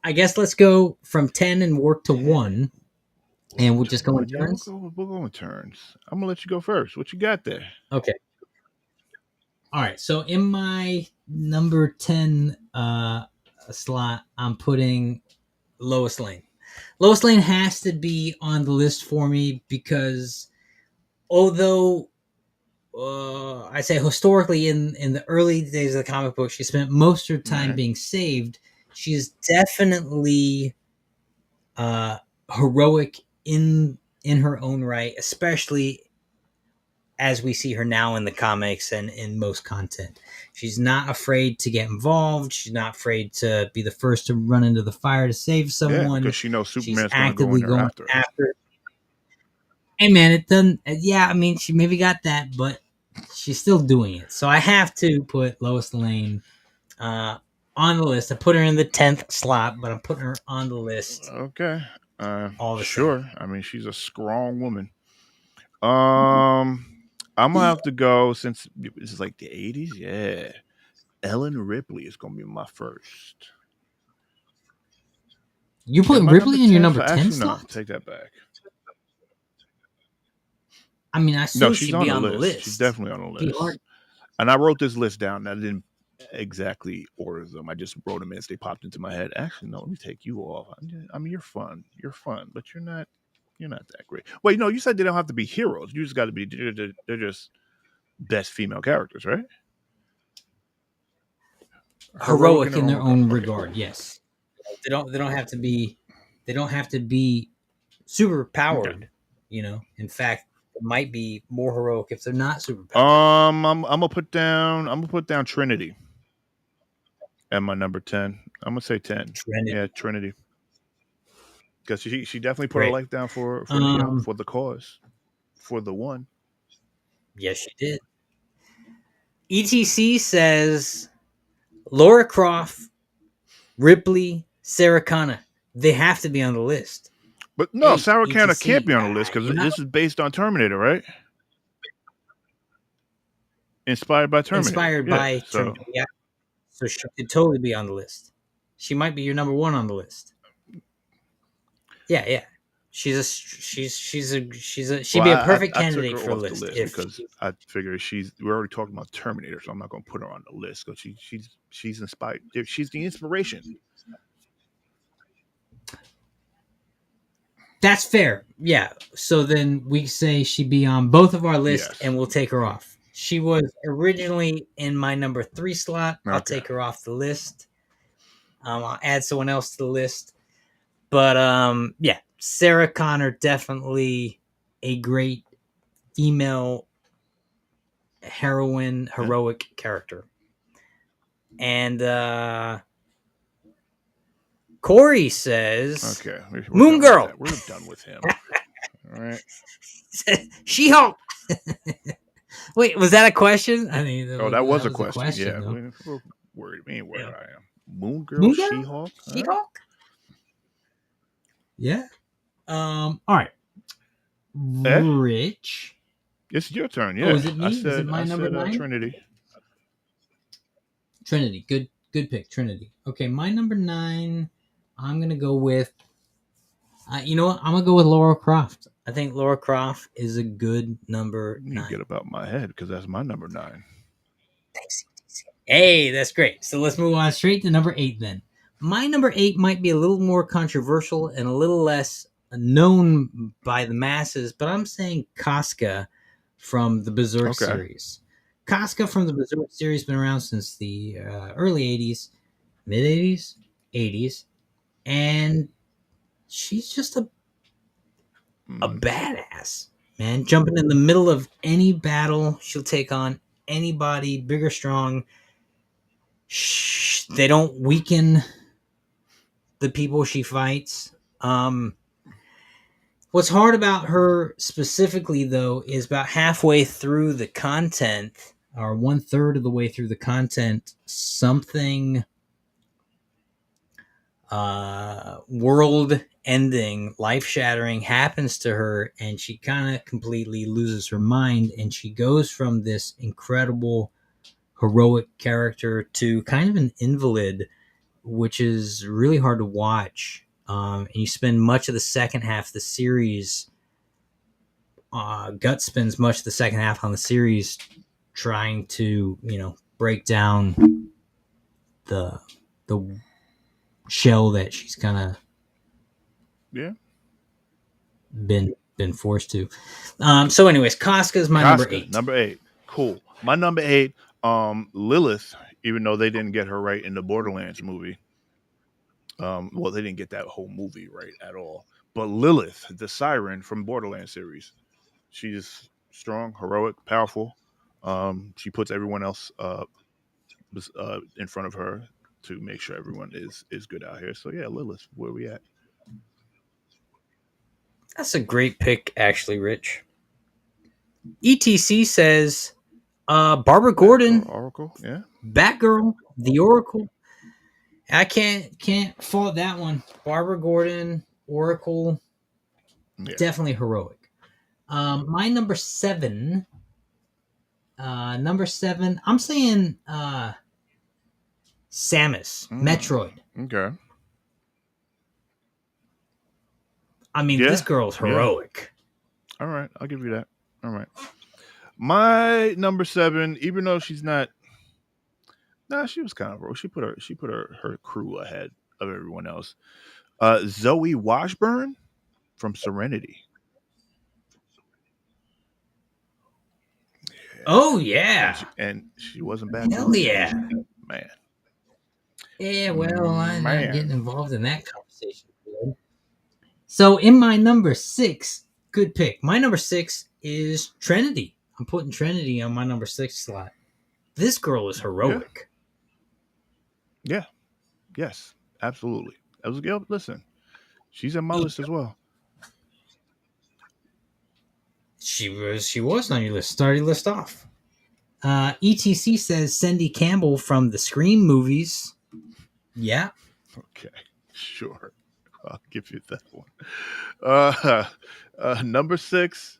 I guess let's go from 10 and work to 1, and we'll just go in turns. We'll go in turns. I'm going to let you go first. What you got there? Okay. All right. So in my number 10 slot, I'm putting Lois Lane. Lois Lane has to be on the list for me because although I say historically in the early days of the comic book, she spent most of her time being saved, she is definitely heroic in her own right, especially as we see her now in the comics and in most content. She's not afraid to get involved. She's not afraid to be the first to run into the fire to save someone. because she knows She's Superman's going to go in actively there going after her. after. Hey man, it doesn't. Yeah, I mean, she maybe got that, but she's still doing it. So I have to put Lois Lane on the list. I put her in the 10th slot, but I'm putting her on the list. Okay. All the Sure. same. I mean, she's a strong woman. I'm gonna have to go since this is like the 80s. Yeah, Ellen Ripley is gonna be my first. You And put my Ripley in your number 10 actually, no, slot? take that back. I mean, I No, assume she's she'd on be the on the list. list. She's definitely on the Be list. hard. And I wrote this list down. I didn't exactly order them. I just wrote them as they popped into my head. Actually, no, let me take you off. I mean, you're fun. You're fun, but you're not. You're not that great. Wait, no, you said they don't have to be heroes. You just got to be. They're just best female characters, right? Heroic in their own regard. Okay, regard, cool. yes. They don't have to be super powered, Okay. you know. In fact, it might be more heroic if they're not super powered. I'm gonna put down Trinity at my number 10. I'm gonna say 10. Trinity. Yeah, Trinity. Because she definitely put her Great. life down for for the cause, for the one. Yes, she did. ETC says Laura Croft, Ripley, Sarah Connor. They have to be on the list. But no, Hey, Sarah Connor ETC, can't be on the list because you're not this is based on Terminator, right? Inspired by Terminator. inspired Yeah. by So Terminator. Yeah. So she could totally be on the list. She might be your number one on the list. Yeah, yeah. She'd well, be a perfect I took candidate her for a off the list. list because I figured we're already talking about Terminator, so I'm not gonna put her on the list because she's inspired. She's the inspiration. That's fair. Yeah. So then we say she'd be on both of our lists Yes. and we'll take her off. She was originally in my number 3 slot. I'll Okay. take her off the list. I'll add someone else to the list. But yeah, Sarah Connor, definitely a great female heroine, heroic character. And Corey says, Okay. Moon Girl. We're done with him. All right. She-Hulk. Wait, was that a question? I mean, That was a question. Yeah. Though. We're worried. We ain't worried. I am. Moon Girl, Moon Girl? She-Hulk. She-Hulk? Yeah. All right. Rich. It's your turn. Yeah. Oh, is it me? Is it my number 9? Trinity. Trinity. Good pick. Trinity. Okay, my number 9. I'm gonna go with. You know what? I'm gonna go with Laura Croft. I think Laura Croft is a good number 9. You get about my head because that's my number 9. Thanks. Hey, that's great. So let's move on straight to number 8 then. My number 8 might be a little more controversial and a little less known by the masses, but I'm saying Casca from the Berserk series. Casca from the Berserk series has been around since the early 80s, mid 80s, 80s, and she's just a badass, man. Jumping in the middle of any battle, she'll take on anybody, big or strong. They don't weaken the people she fights. What's hard about her specifically, though, is about halfway through the content, or 1/3 of the way through the content, something world-ending, life-shattering happens to her, and she kind of completely loses her mind, and she goes from this incredible, heroic character to kind of an invalid, which is really hard to watch. And you spend much of the second half of the series, Gut spends much of the second half on the series trying to, break down the shell that she's kind of been forced to. So anyways, Casca is my number 8. Number 8. Cool. My number 8, Lilith, even though they didn't get her right in the Borderlands movie. Well, they didn't get that whole movie right at all. But Lilith, the siren from Borderlands series, she's strong, heroic, powerful. She puts everyone else in front of her to make sure everyone is good out here. So yeah, Lilith, where we at? That's a great pick, actually, Rich. ETC says Barbara Gordon, Oracle, yeah. Batgirl, the Oracle. I can't fault that one. Barbara Gordon, Oracle, Yeah. definitely heroic. My number seven. I'm saying Samus, Metroid. Okay. I mean, this girl's heroic. All right, I'll give you that. All right. My number 7, even though she's not, she was kind of broke. She put her crew ahead of everyone else. Zoe Washburn from Serenity. Yeah. Oh yeah, and she wasn't bad. Hell yeah, man. Yeah, well, I'm not getting involved in that conversation. So in my number 6, good pick. My number 6 is Trinity. I'm putting Trinity on my number 6 slot. This girl is heroic. Yeah. Yes. Absolutely. That was good. Listen, she's in my list as well. She was on your list. Start your list off. ETC says Cindy Campbell from the Scream movies. Yeah. Okay. Sure. I'll give you that one. Number 6,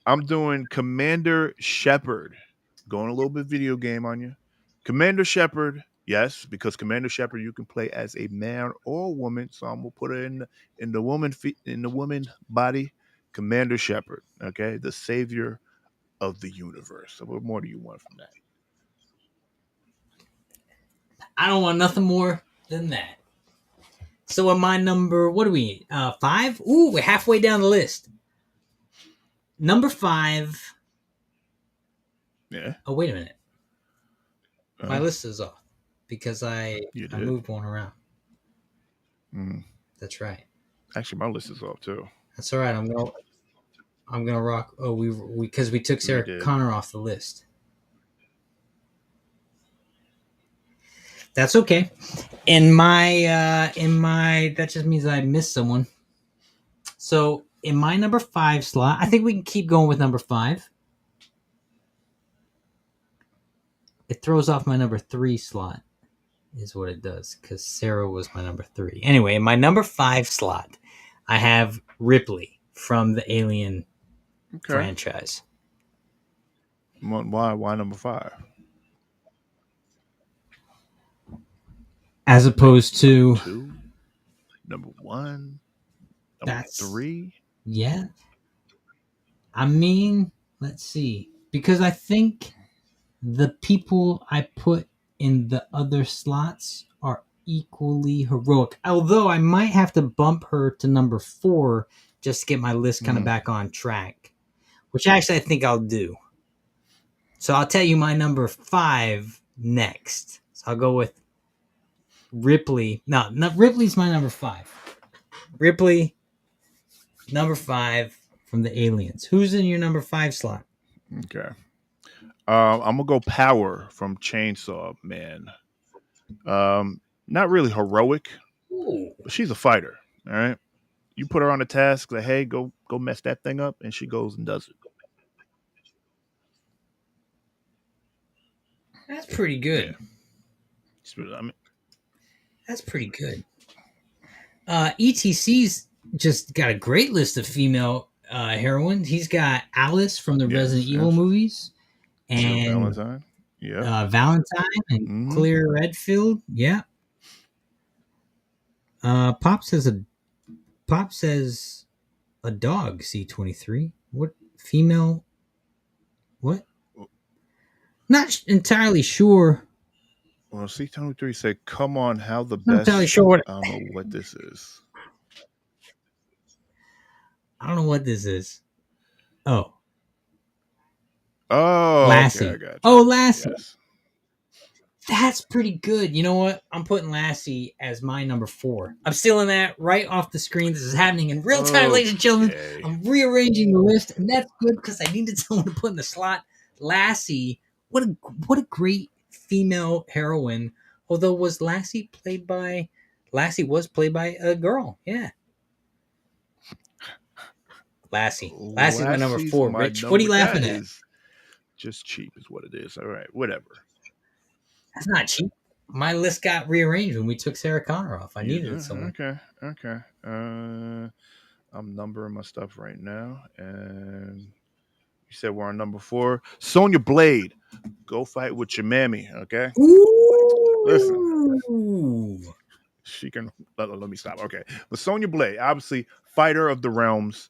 I'm doing Commander Shepard. Going a little bit video game on you. Commander Shepard, yes, because Commander Shepard you can play as a man or a woman. So I'm gonna put it in the woman body. Commander Shepard, okay, the savior of the universe. So what more do you want from that? I don't want nothing more than that. So in my number, what do we 5? Ooh, we're halfway down the list. Number 5. Yeah. Oh, wait a minute. My list is off because I moved one around. That's right. Actually, my list is off too. That's all right. I'm gonna rock. Oh, we because we took Sarah Connor off the list. That's okay. In my that just means I missed someone. So in my number 5 slot, I think we can keep going with number 5. It throws off my number 3 slot, is what it does, because Sarah was my number 3. Anyway, in my number 5 slot, I have Ripley from the Alien franchise. Why number 5? As opposed to 2, number 1, number 3. Yeah. I mean, let's see. Because I think the people I put in the other slots are equally heroic. Although I might have to bump her to number 4 just to get my list kind of back on track. Which actually I think I'll do. So I'll tell you my number 5 next. So I'll go with Ripley. No, Ripley's my number 5. Ripley, number 5 from the Aliens. Who's in your number 5 slot? Okay. I'm gonna go Power from Chainsaw Man. Not really heroic, but she's a fighter. All right. You put her on a task, like, hey, go mess that thing up, and she goes and does it. That's pretty good. Yeah. I mean, that's pretty good. ETC's just got a great list of female heroines. He's got Alice from the Resident Evil movies, and Valentine, Valentine, and Claire Redfield. Yeah. Pop says a dog. C23. What female? What? Not entirely sure. Well, C23 said, "Come on, how the best." Not entirely sure what. I don't know what this is. I don't know what this is. Oh, Lassie. Okay, I got you. Oh, Lassie. Yes. That's pretty good. You know what? I'm putting Lassie as my number 4. I'm stealing that right off the screen. This is happening in real time, ladies and gentlemen. Okay. I'm rearranging the list, and that's good because I needed someone to put in the slot. Lassie, what a great female heroine. Although Lassie was played by a girl. Yeah. Lassie's my number Lassie's 4. my Rich, what are you number. laughing That at? is just cheap, is what it is. All right, whatever. That's not cheap. My list got rearranged when we took Sarah Connor off. I needed it somewhere. Okay. I'm numbering my stuff right now, and you said we're on number 4. Sonya Blade, go fight with your mammy. Okay, listen. Ooh. She can let me stop. Okay, but Sonya Blade, obviously fighter of the realms,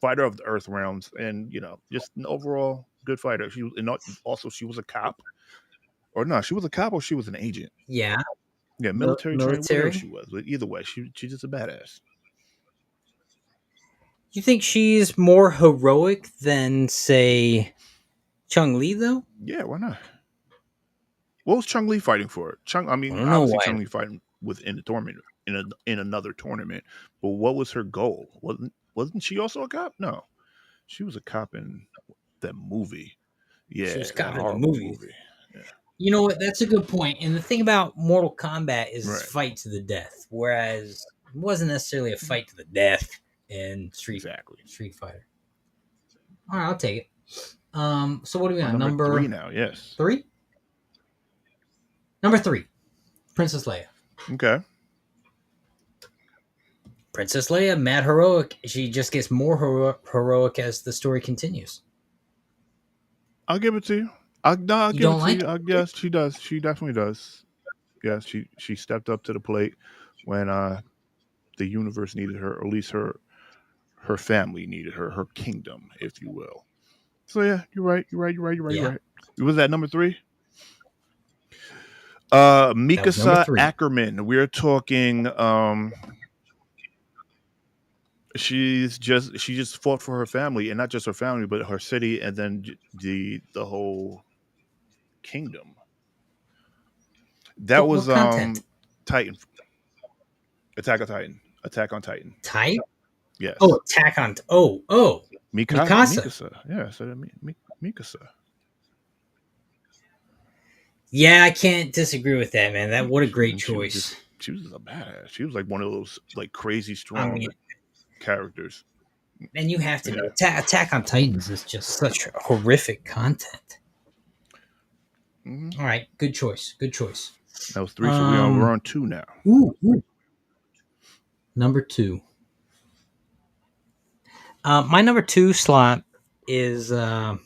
fighter of the earth realms, and just an overall good fighter. She was, and also she was a cop, or no, she was a cop, or she was an agent. Yeah. Yeah, military trained, whatever Military. she was. But either way, she's just a badass. You think she's more heroic than, say, Chung Li, though? Yeah, why not? What was Chung Li fighting for? I don't know Obviously why. Chung Li fighting within the tournament in another tournament. But what was her goal? Wasn't she also a cop? No, she was a cop in that movie. She Yeah, was that cop in the horrible movie. movie. Yeah. You know what? That's a good point. And the thing about Mortal Kombat is Right. fight to the death, whereas it wasn't necessarily a fight to the death in Street Fighter. All right, I'll take it. So what do we got? Number 3 now. Yes. 3? Number 3, Princess Leia. Okay. Princess Leia, mad heroic. She just gets more heroic as the story continues. I'll give it to you. I'll give it to you. Yes, she does. She definitely does. Yes, she stepped up to the plate when the universe needed her, or at least her family needed her kingdom, if you will. So yeah, you're right. You're right. Was that number 3? Mikasa Ackerman. We're talking. She just fought for her family, and not just her family, but her city, and then the whole kingdom. That was Titan. Attack on Titan. Type? Yes. Oh, Attack on. Mikasa. Yeah, I said Mikasa. Yeah, I can't disagree with that, man. What a great choice. She was just a badass. She was like one of those like crazy strong characters. And you have to know Attack on Titans is just such horrific content. Mm-hmm. All right, good choice. That was 3, so we're on 2 now. Ooh. Number 2. My number 2 slot is I'm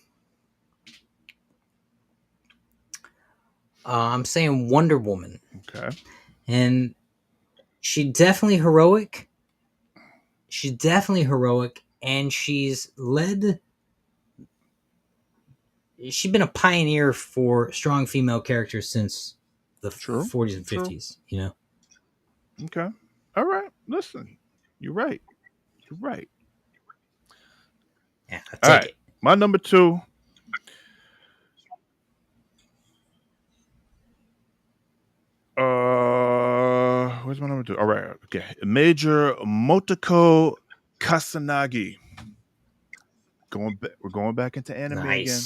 saying Wonder Woman. Okay. And she's definitely heroic, and she's been a pioneer for strong female characters since the 40s and 50s, you know? Okay. All right. Listen, you're right. Yeah, I'll take it. My number 2. Where's my number 2? All right. Okay. Major Motoko Kasanagi. We're going back into anime again.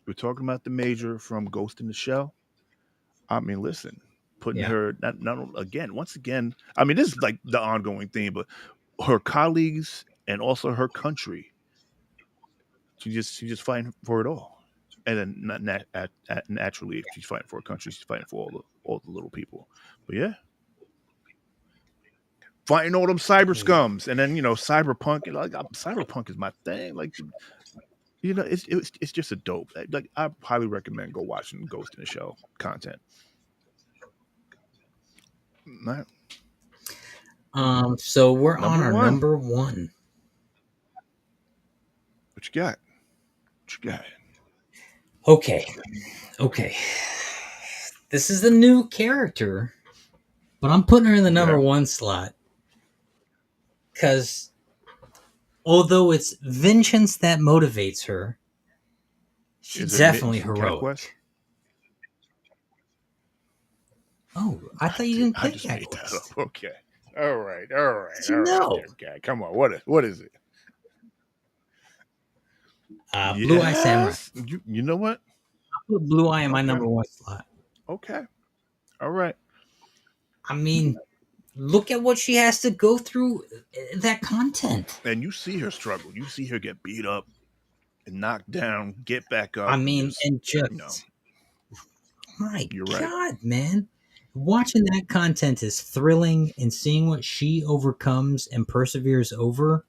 We're talking about the Major from Ghost in the Shell. I mean, listen, putting her once again. I mean, this is like the ongoing theme, but her colleagues and also her country. She's just fighting for it all, and then naturally, if she's fighting for her country, she's fighting for all the little people. But yeah, fighting all them cyber scums, and then cyberpunk. Like cyberpunk is my thing. Like it's just a dope. Like I highly recommend go watching Ghost in the Shell content. Right. So we're on our number 1. What you got? Okay. This is the new character, but I'm putting her in the number 1 slot because although it's vengeance that motivates her, she's definitely heroic. Oh, I thought you didn't I pick just made that Catalyst. up. Okay. All right. All right. Did you All right. know? Okay. Come on. What is it? Blue Eye Samurai. Yes. You know what? I put Blue Eye in my Okay. number one slot. Okay. All right. I mean, look at what she has to go through that content. And you see her struggle. You see her get beat up and knocked down, get back I up, and mean, just, and you know, just, my you're right. God, man. Watching that content is thrilling, and seeing what she overcomes and perseveres over.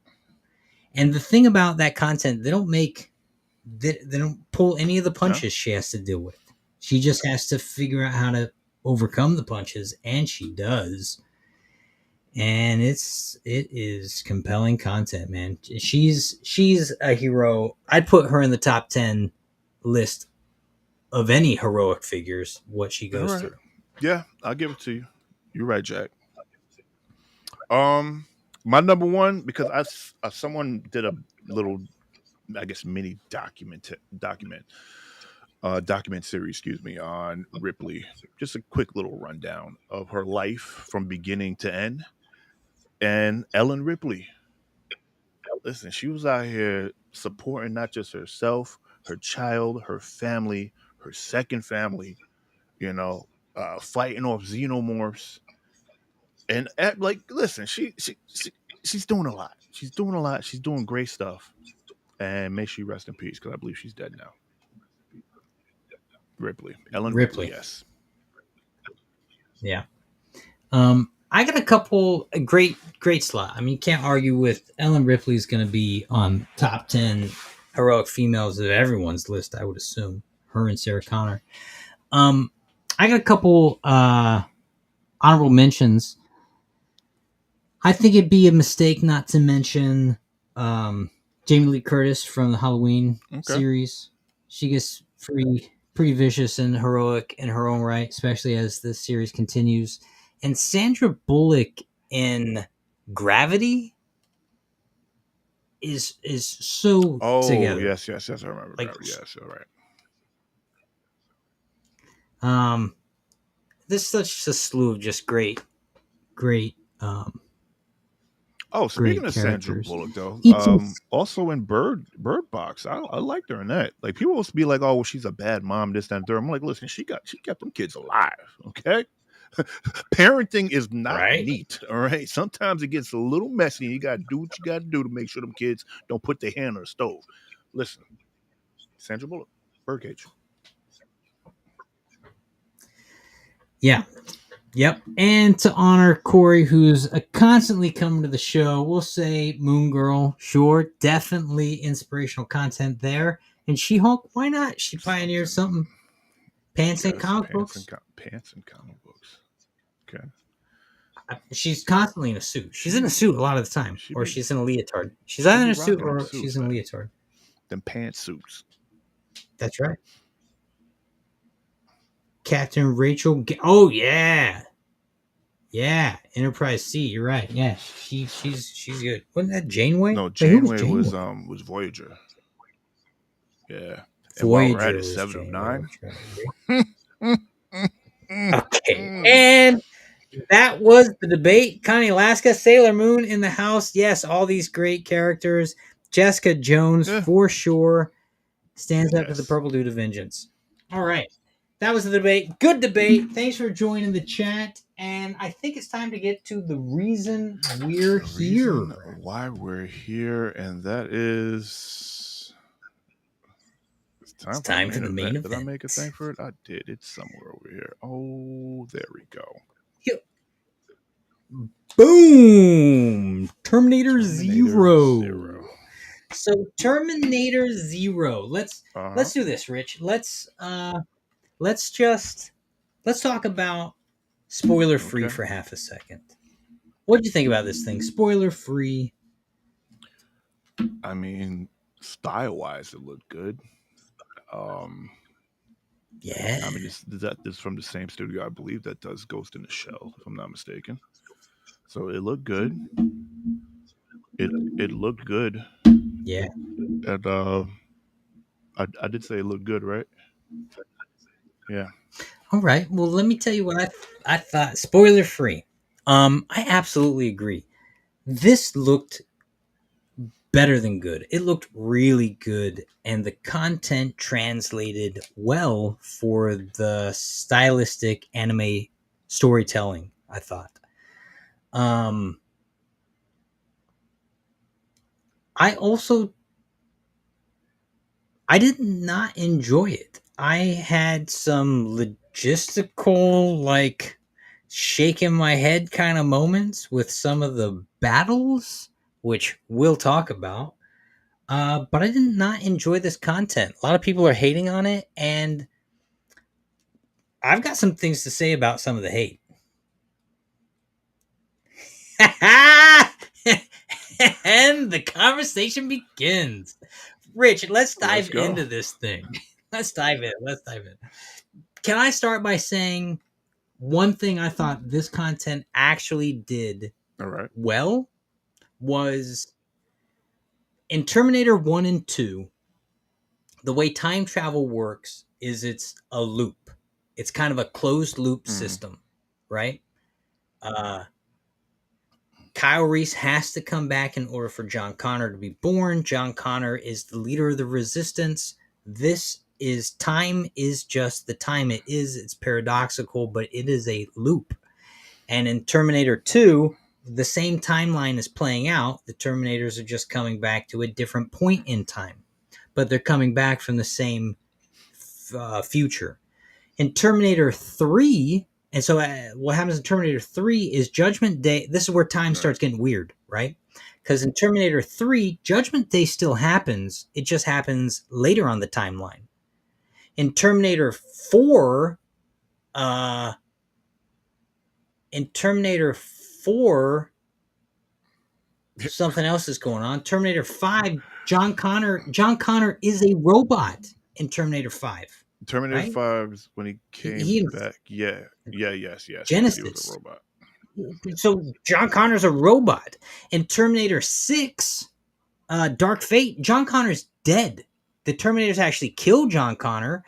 And the thing about that content, they don't pull any of the No? punches she has to deal with. She just has to figure out how to overcome the punches, and she does. And it is compelling content, man. She's a hero. I'd put her in the top 10 list of any heroic figures, what she All goes right. through. Yeah, I'll give it to you. You're right, Jack. Um, my number one, because someone did a little, I guess, mini document series, excuse me, on Ripley. Just a quick little rundown of her life from beginning to end. And Ellen Ripley, listen, she was out here supporting not just herself, her child, her family, her second family, you know, fighting off xenomorphs. And like, listen, she's doing a lot. She's doing a lot. She's doing great stuff. And may she rest in peace, because I believe she's dead now. Ellen Ripley, Ripley. yes. Yeah. I got a couple great slot. I mean, you can't argue with Ellen Ripley's going to be on top 10 heroic females of everyone's list, I would assume. Her and Sarah Connor. I got a couple honorable mentions. I think it'd be a mistake not to mention Jamie Lee Curtis from the Halloween Okay. series. She gets pretty vicious and heroic in her own right, especially as the series continues. And Sandra Bullock in Gravity is so Oh, together. yes. I remember Like, Gravity. Yes, all right. um, there's such a slew of just great, Oh, speaking great of Sandra characters. Bullock, though, E.T. also in Bird Box, I liked her in that. Like, people used to be like, "Oh, well, she's a bad mom," this, that, and third. I'm like, listen, she kept them kids alive. Okay, parenting is not Right? neat. All right, sometimes it gets a little messy, and you got to do what you got to do to make sure them kids don't put their hand on the stove. Listen, Sandra Bullock, Birdcage. Yeah. Yep. And to honor Corey, who's constantly coming to the show, we'll say Moon Girl. Sure. Definitely inspirational content there. And She Hulk, why not? She pioneered something. Pants and Yes, comic books. pants and comic books. Okay, She's constantly in a suit. She's in a suit a lot of the time. she Or be she's in a leotard. She's she either in be a suit rocking them or she's suits, in a man. leotard. Them pantsuits. That's right. Captain Rachel. Oh, yeah. Yeah, Enterprise C. You're right. Yeah, she's good. Wasn't that Janeway? No, Wait, who was Janeway Janeway? was Voyager. Yeah. And while we're at Voyager it, was 7 of Janeway. 9. That's right. Okay, and that was the debate. Connie Alaska, Sailor Moon in the house. Yes, all these great characters. Jessica Jones Yeah. for sure stands up to the Yes. Purple Dude of Vengeance. All right. That was the debate. Good debate. Thanks for joining the chat. And I think it's time to get to the reason we're The here. reason why we're here, and that is it's time for the main event. Did I event. make a thing for it? I did. It's somewhere over here. Oh, there we go. Boom! Terminator Zero. Zero. So Terminator Zero. Let's do this, Rich. Let's talk about spoiler free Okay. for half a second. What'd you think about this thing? Spoiler free. I mean, style wise, it looked good. Yeah. I mean, this is from the same studio, I believe, that does Ghost in the Shell, if I'm not mistaken. So it looked good. It looked good. Yeah. And I did say it looked good, right? Yeah. All right. Well, let me tell you what I thought. Spoiler free. I absolutely agree. This looked better than good. It looked really good, and the content translated well for the stylistic anime storytelling. I thought. Um, I also I did not enjoy it. I had some logistical, like, shaking my head kind of moments with some of the battles, which we'll talk about. But I did not enjoy this content. A lot of people are hating on it, and I've got some things to say about some of the hate. And the conversation begins. Rich, let's Let's dive go. into this thing. Let's dive in. Let's dive in. Can I start by saying one thing I thought this content actually did All right. well was in Terminator 1 and 2, the way time travel works is it's a loop. It's kind of a closed loop Mm, system, right? Uh, Kyle Reese has to come back in order for John Connor to be born. John Connor is the leader of the resistance. This is time is just the time it is. It's paradoxical, but it is a loop. And in Terminator 2, the same timeline is playing out. The Terminators are just coming back to a different point in time, but they're coming back from the same future. In Terminator 3, and so what happens in Terminator 3 is Judgment Day. This is where time right. starts getting weird, right? Because in Terminator 3, Judgment Day still happens. It just happens later on the timeline. In Terminator 4, uh, in Terminator 4, something else is going on. Terminator 5, John Connor is a robot in Terminator 5, Terminator right? 5 is when he came He back. Yeah. Yeah, yes. He was a Genesis. robot. So John Connor's a robot. In Terminator 6, Dark Fate, John Connor's dead. The Terminators actually kill John Connor,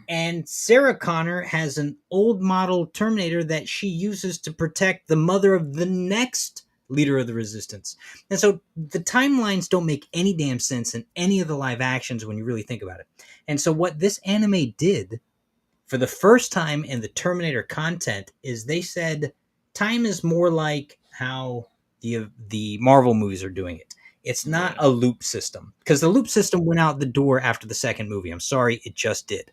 and Sarah Connor has an old model Terminator that she uses to protect the mother of the next leader of the resistance. And so the timelines don't make any damn sense in any of the live actions when you really think about it. And so what this anime did for the first time in the Terminator content is they said time is more like how the Marvel movies are doing it. It's not Yeah. a loop system because the loop system went out the door after the second movie. I'm sorry, it just did.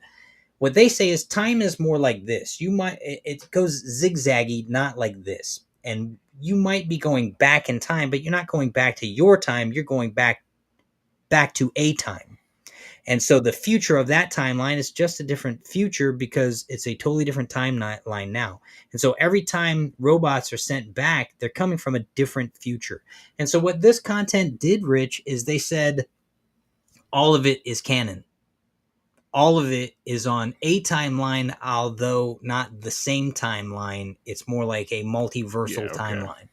What they say is time is more like this. It goes zigzaggy, not like this. And you might be going back in time, but you're not going back to your time. You're going back to a time. And so the future of that timeline is just a different future because it's a totally different timeline now. And so every time robots are sent back, they're coming from a different future. And so what this content did, Rich, is they said all of it is canon. All of it is on a timeline, although not the same timeline. It's more like a Yeah, multiversal okay. timeline.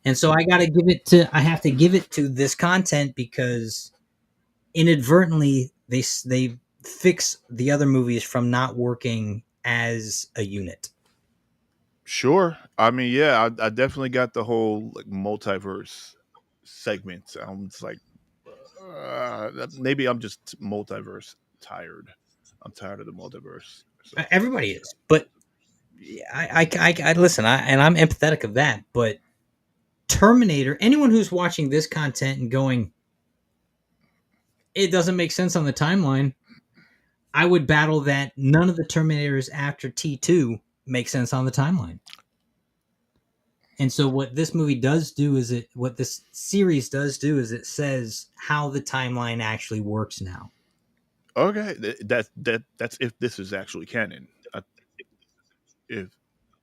And so I have to give it to this content because inadvertently they fix the other movies from not working as a unit. Sure. I mean, yeah, I definitely got the whole like multiverse segment. I'm just like, maybe I'm just multiverse tired. I'm tired of the multiverse. So, Everybody is, but I listen. And I'm empathetic of that. But Terminator, anyone who's watching this content and going, it doesn't make sense on the timeline. I would battle that none of the Terminators after T2 make sense on the timeline. And so what this movie does do is what this series does do is it says how the timeline actually works now. okay, that's if this is actually canon. If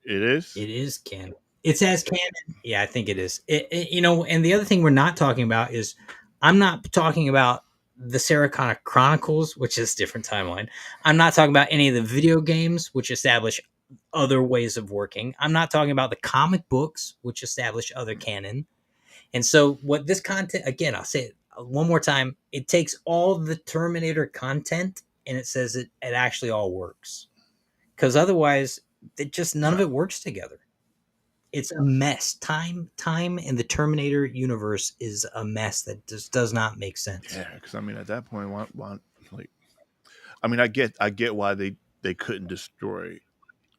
it is, It is canon. It's as canon. Yeah, I think it is. And the other thing we're not talking about is I'm not talking about the Sarah Connor Chronicles, which is a different timeline. I'm not talking about any of the video games, which establish other ways of working. I'm not talking about the comic books, which establish other canon. And so, what this content, again, I'll say it one more time, it takes all the Terminator content and it says it actually all works. because otherwise, it just none of No. it works together. It's a mess. Time in the Terminator universe is a mess that just does not make sense. Yeah, because I mean, at that point, why like, I mean, I get why they couldn't destroy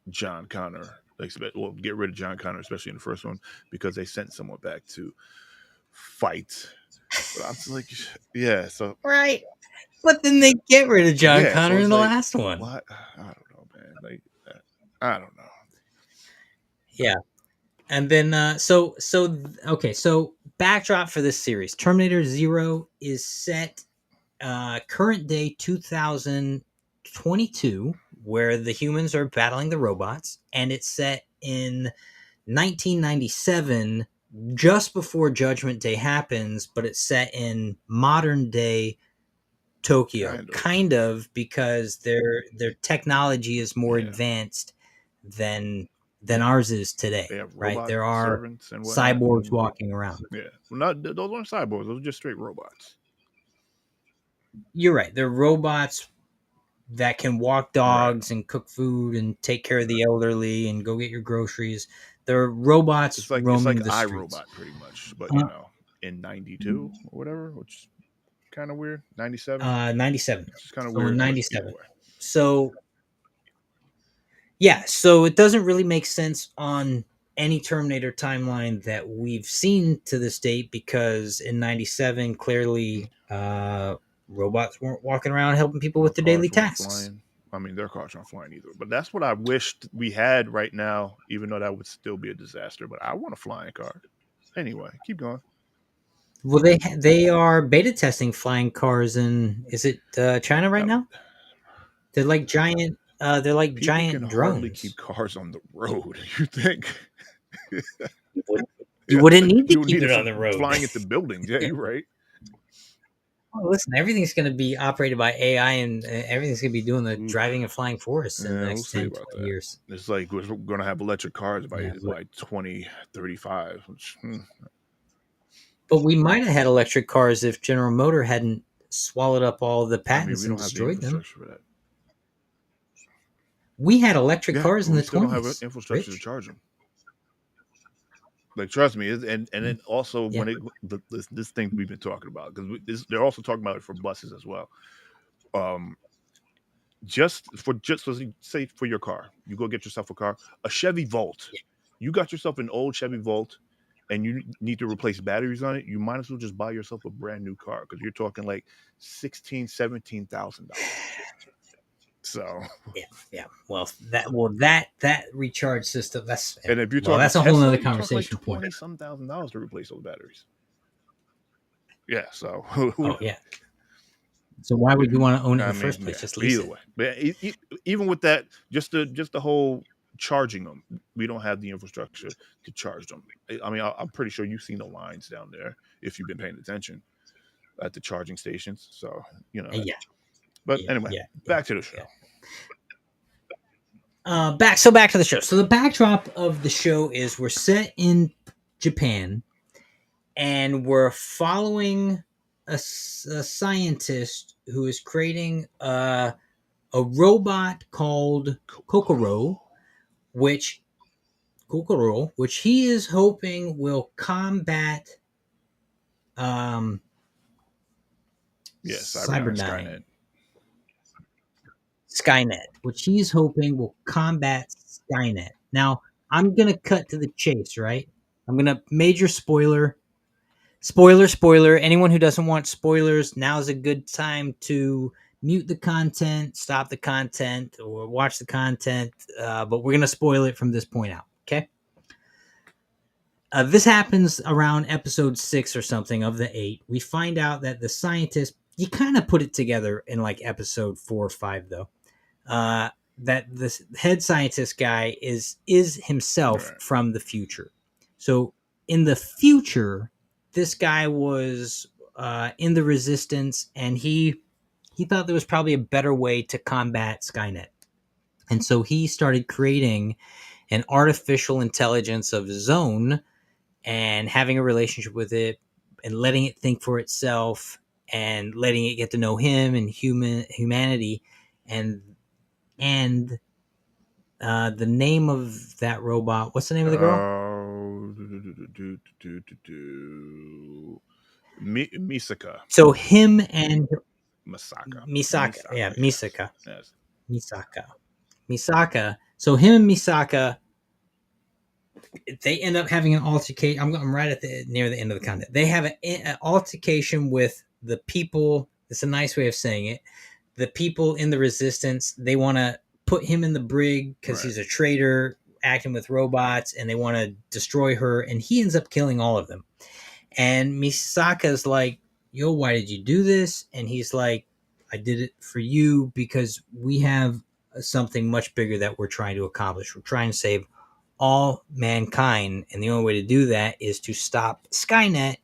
John Connor, like, well, get rid of John Connor, especially in the first one, because they sent someone back to fight. But I'm just like, yeah, so Right. But then they get rid of John yeah, so Connor in it's the like, last one. what? I don't know, man. Like, I don't know. Yeah. And then okay, so backdrop for this series. Terminator Zero is set current day 2022, where the humans are battling the robots, and it's set in 1997, just before Judgment Day happens, but it's set in modern day Tokyo, Kind of. kind of, because their technology is more Yeah. advanced than ours is today. They have Right? robot There are servants and whatnot. cyborgs walking around. Yeah. Well, not those weren't cyborgs. Those were just straight robots. You're right. They're robots that can walk Right. dogs and cook food and take care of the elderly and go get your groceries. They're robots It's roaming like the streets. iRobot pretty much, but Uh, in '92 or whatever, which is kind of weird. '97, 97. which is kind of So in weird, but either 97. way. So yeah, so it doesn't really make sense on any Terminator timeline that we've seen to this date, because in 97, clearly robots weren't walking around helping people No with their daily cars weren't tasks. flying. I mean, their cars aren't flying either. But that's what I wished we had right now, even though that would still be a disaster. But I want a flying car. Anyway, keep going. Well, they are beta testing flying cars in, is it China right That, now? They're like giant. They're like people can giant hardly drones. keep cars on the road. You think? You Yeah, wouldn't need to you would keep need it it on for the road. flying into buildings. Yeah, you're right. Oh, listen, everything's going to be operated by AI, and everything's going to be doing the Oof. driving and flying for us in the Yeah, we'll next see 10, about 20 that. years. It's like we're going to have electric cars Yeah, by 2035. Which, but we might have had electric cars if General Motor hadn't swallowed up all the I mean, patents we and don't have the destroyed them. infrastructure for that. We had electric Yeah, cars but in we the still don't have 20s. infrastructure to Rich? charge them. Like, trust me, and then also Yeah. when this thing we've been talking about, because they're also talking about it for buses as well. Just so say for your car, you go get yourself a car, a Chevy Volt. You got yourself an old Chevy Volt, and you need to replace batteries on it. You might as well just buy yourself a brand new car, because you're talking like $16,000-$17,000. So, Yeah. That recharge system. and if you're talking That's a whole Tesla, nother you're talking like conversation point. $20,000 to replace those batteries. Yeah, so Oh yeah. So why would you want to own it in I the first mean, place? yeah. Just But lease either it. way, but even with that, just the whole charging them, we don't have the infrastructure to charge them. I mean, I'm pretty sure you've seen the lines down there if you've been paying attention at the charging stations. So Yeah. But anyway, back to the show. Back to the show. So the backdrop of the show is we're set in Japan, and we're following a scientist who is creating a robot called Kokoro, which he is hoping will combat Skynet. Skynet, which he's hoping will combat Skynet. Now, I'm going to cut to the chase, right? I'm going to major spoiler. Spoiler. Anyone who doesn't want spoilers, now is a good time to mute the content, stop the content, or watch the content. But we're going to spoil it from this point out, okay? This happens around episode 6 or something of the 8. We find out that the scientist, you kind of put it together in like episode 4 or 5, though. That this head scientist guy is himself from the future. So in the future, this guy was in the resistance, and he thought there was probably a better way to combat Skynet. And so he started creating an artificial intelligence of his own and having a relationship with it and letting it think for itself and letting it get to know him and humanity. And The name of that robot. What's the name of the girl? Misaka. So him and Misaka. Misaka. Yeah, Yes. Misaka. Yes. Misaka. Misaka. So him and Misaka, they end up having an altercation. I'm right at the near the end of the content. They have an altercation with the people. It's a nice way of saying it. The people in the resistance. They want to put him in the brig because Right. he's a traitor acting with robots, and they want to destroy her. And he ends up killing all of them. And Misaka's like, "Yo, why did you do this?" And he's like, "I did it for you because we have something much bigger that we're trying to accomplish. We're trying to save all mankind, and the only way to do that is to stop Skynet.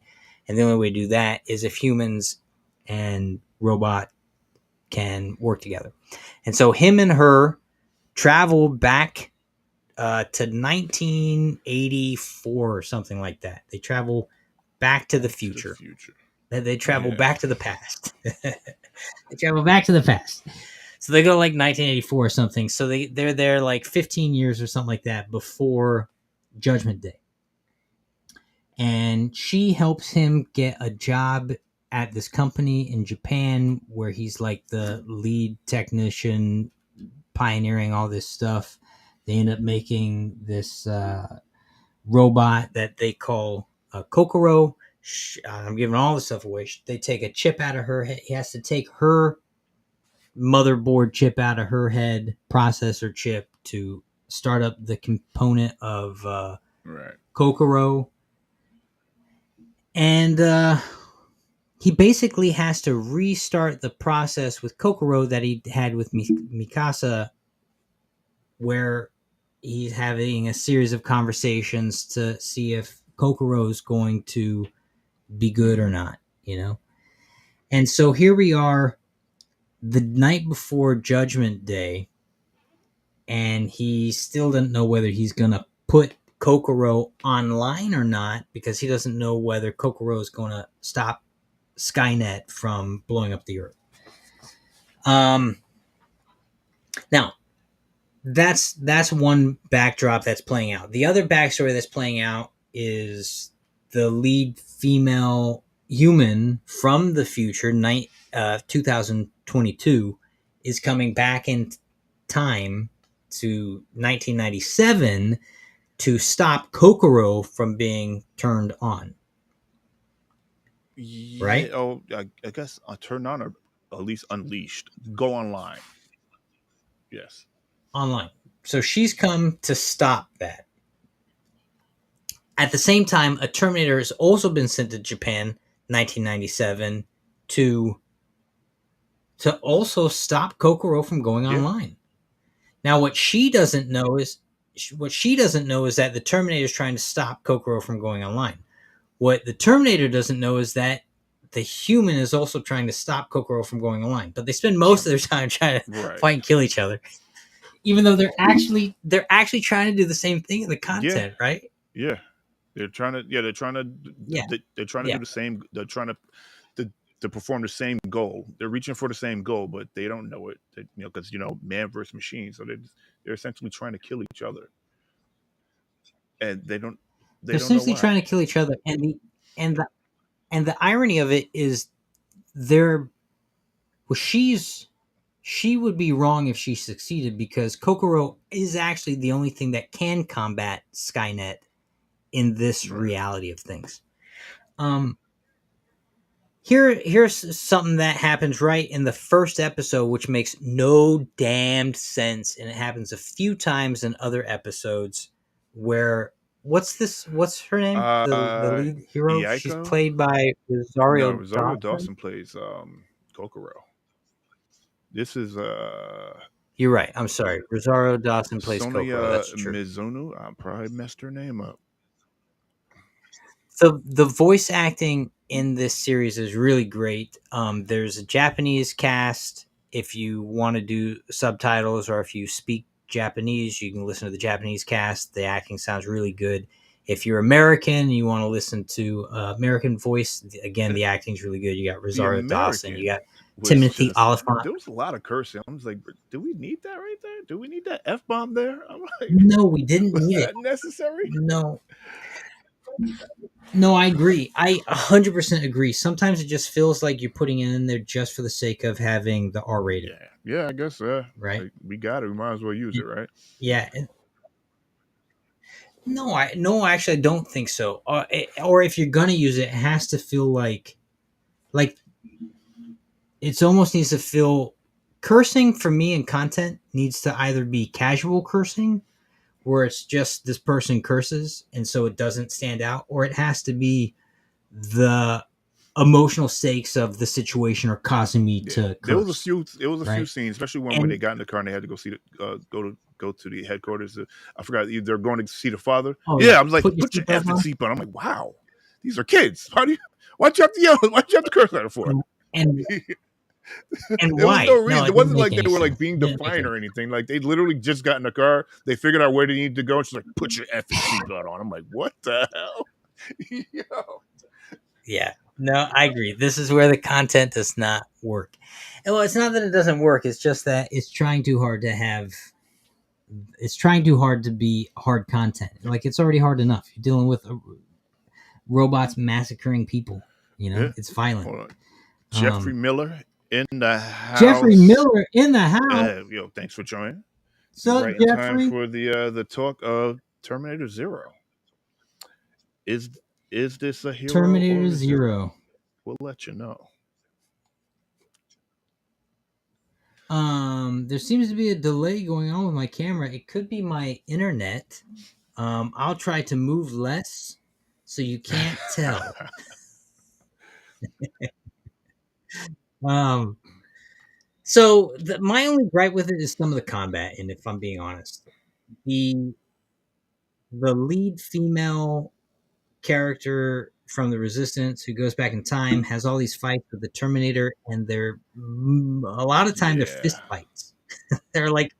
And the only way to do that is if humans and robot can work together." And so him and her travel back to 1984 or something like that. They travel back to the To the future. future. They travel Yeah. back to the past. They travel back to the past. So they go like 1984 or something. So they're there like 15 years or something like that before Judgment Day. And she helps him get a job at this company in Japan where he's like the lead technician, pioneering all this stuff. They end up making this robot that they call Kokoro. I'm giving all the stuff away. They take a chip out of her head. He has to take her motherboard chip out of her head, processor chip, to start up the component of Right. Kokoro. And he basically has to restart the process with Kokoro that he had with Mikasa, where he's having a series of conversations to see if Kokoro is going to be good or not, you know? And so here we are the night before Judgment Day, and he still doesn't know whether he's going to put Kokoro online or not because he doesn't know whether Kokoro is going to stop Skynet from blowing up the Earth. Now, that's one backdrop that's playing out. The other backstory that's playing out is the lead female human from the future, 2022, is coming back in time to 1997 to stop Kokoro from being turned on. Yeah. Right? Oh, I guess turn on or at least unleashed. Go online. Yes. Online. So she's come to stop that. At the same time, a Terminator has also been sent to Japan, 1997, to also stop Kokoro from going Yeah. online. Now, what she doesn't know is that the Terminator is trying to stop Kokoro from going online. What the Terminator doesn't know is that the human is also trying to stop Kokoro from going online. But they spend most of their time trying to Right. fight and kill each other, even though they're actually trying to do the same thing in the content, right? Yeah. They're trying to. Yeah. They're trying to. Yeah. They're trying to Yeah. do the same. They're trying to perform the same goal. They're reaching for the same goal, but they don't know it. Because man versus machine. So they're essentially trying to kill each other, and they don't They're know essentially why. trying to kill each other, and the irony of it is they're well, she would be wrong if she succeeded because Kokoro is actually the only thing that can combat Skynet in this Right. reality of things. Here's something that happens right in the first episode, which makes no damned sense, and it happens a few times in other episodes. Where what's her name? The lead hero. She's Eiko? played by No, Rosario Rosario Dawson. Dawson plays Kokoro. This is You're right. I'm sorry. Rosario Dawson plays Kokoro. Sonia That's true. Mizuno. I probably messed her name up. The voice acting in this series is really great. There's a Japanese cast. If you want to do subtitles or if you speak Japanese, you can listen to the Japanese cast. The acting sounds really good. If you're American and you want to listen to American voice, again, the acting's really good. You got The Rosario Dawson, you American got was Timothy just Oliphant. there was a lot of cursing. I was like, do we need that right there? Do we need that F bomb there? I'm like, No, we didn't was need it. that necessary? No, no, I agree. I 100% agree. Sometimes it just feels like you're putting it in there just for the sake of having the R rating, Yeah, I guess right? like, we got it. We might as well use it, right? Yeah. No, actually, I don't think so. Or if you're gonna use it, it has to feel like it's almost needs to feel cursing for me in content needs to either be casual cursing where it's just this person curses and so it doesn't stand out, or it has to be the emotional stakes of the situation are causing me to There was curse. a few right? scenes, especially when they got in the car and they had to go see the go to the headquarters. I forgot they're going to see the father. Oh Yeah, yeah, I was like, put your seatbelt effing on. seatbelt on. I'm like, wow, these are kids. Why'd you have to yell? Why'd you have to curse at her for? And There was no why? No, reason. it It didn't wasn't make like any they were like sense. being It didn't make defiant any or anything. Like they literally just got in the car. They figured out where they needed to go. And she's like, put your effing seatbelt on. I'm like, what the hell? Yo. Yeah. No, I agree. This is where the content does not work. And well, it's not that it doesn't work. It's just that it's trying too hard to have. It's trying too hard to be hard content. Like it's already hard enough. You're dealing with robots massacring people. Yeah. It's violent. Hold on. Jeffrey Miller in the house. Jeffrey Miller in the house. Yo, thanks for joining. So Right in time Jeffrey, for the talk of Terminator Zero. Is this a hero Terminator or a Zero. We'll let you know. There seems to be a delay going on with my camera. It could be my internet. I'll try to move less so you can't tell. So my only gripe with it is some of the combat, and if I'm being honest, the lead female character from the Resistance who goes back in time has all these fights with the Terminator, and they're a lot of time they're fist fights. they're like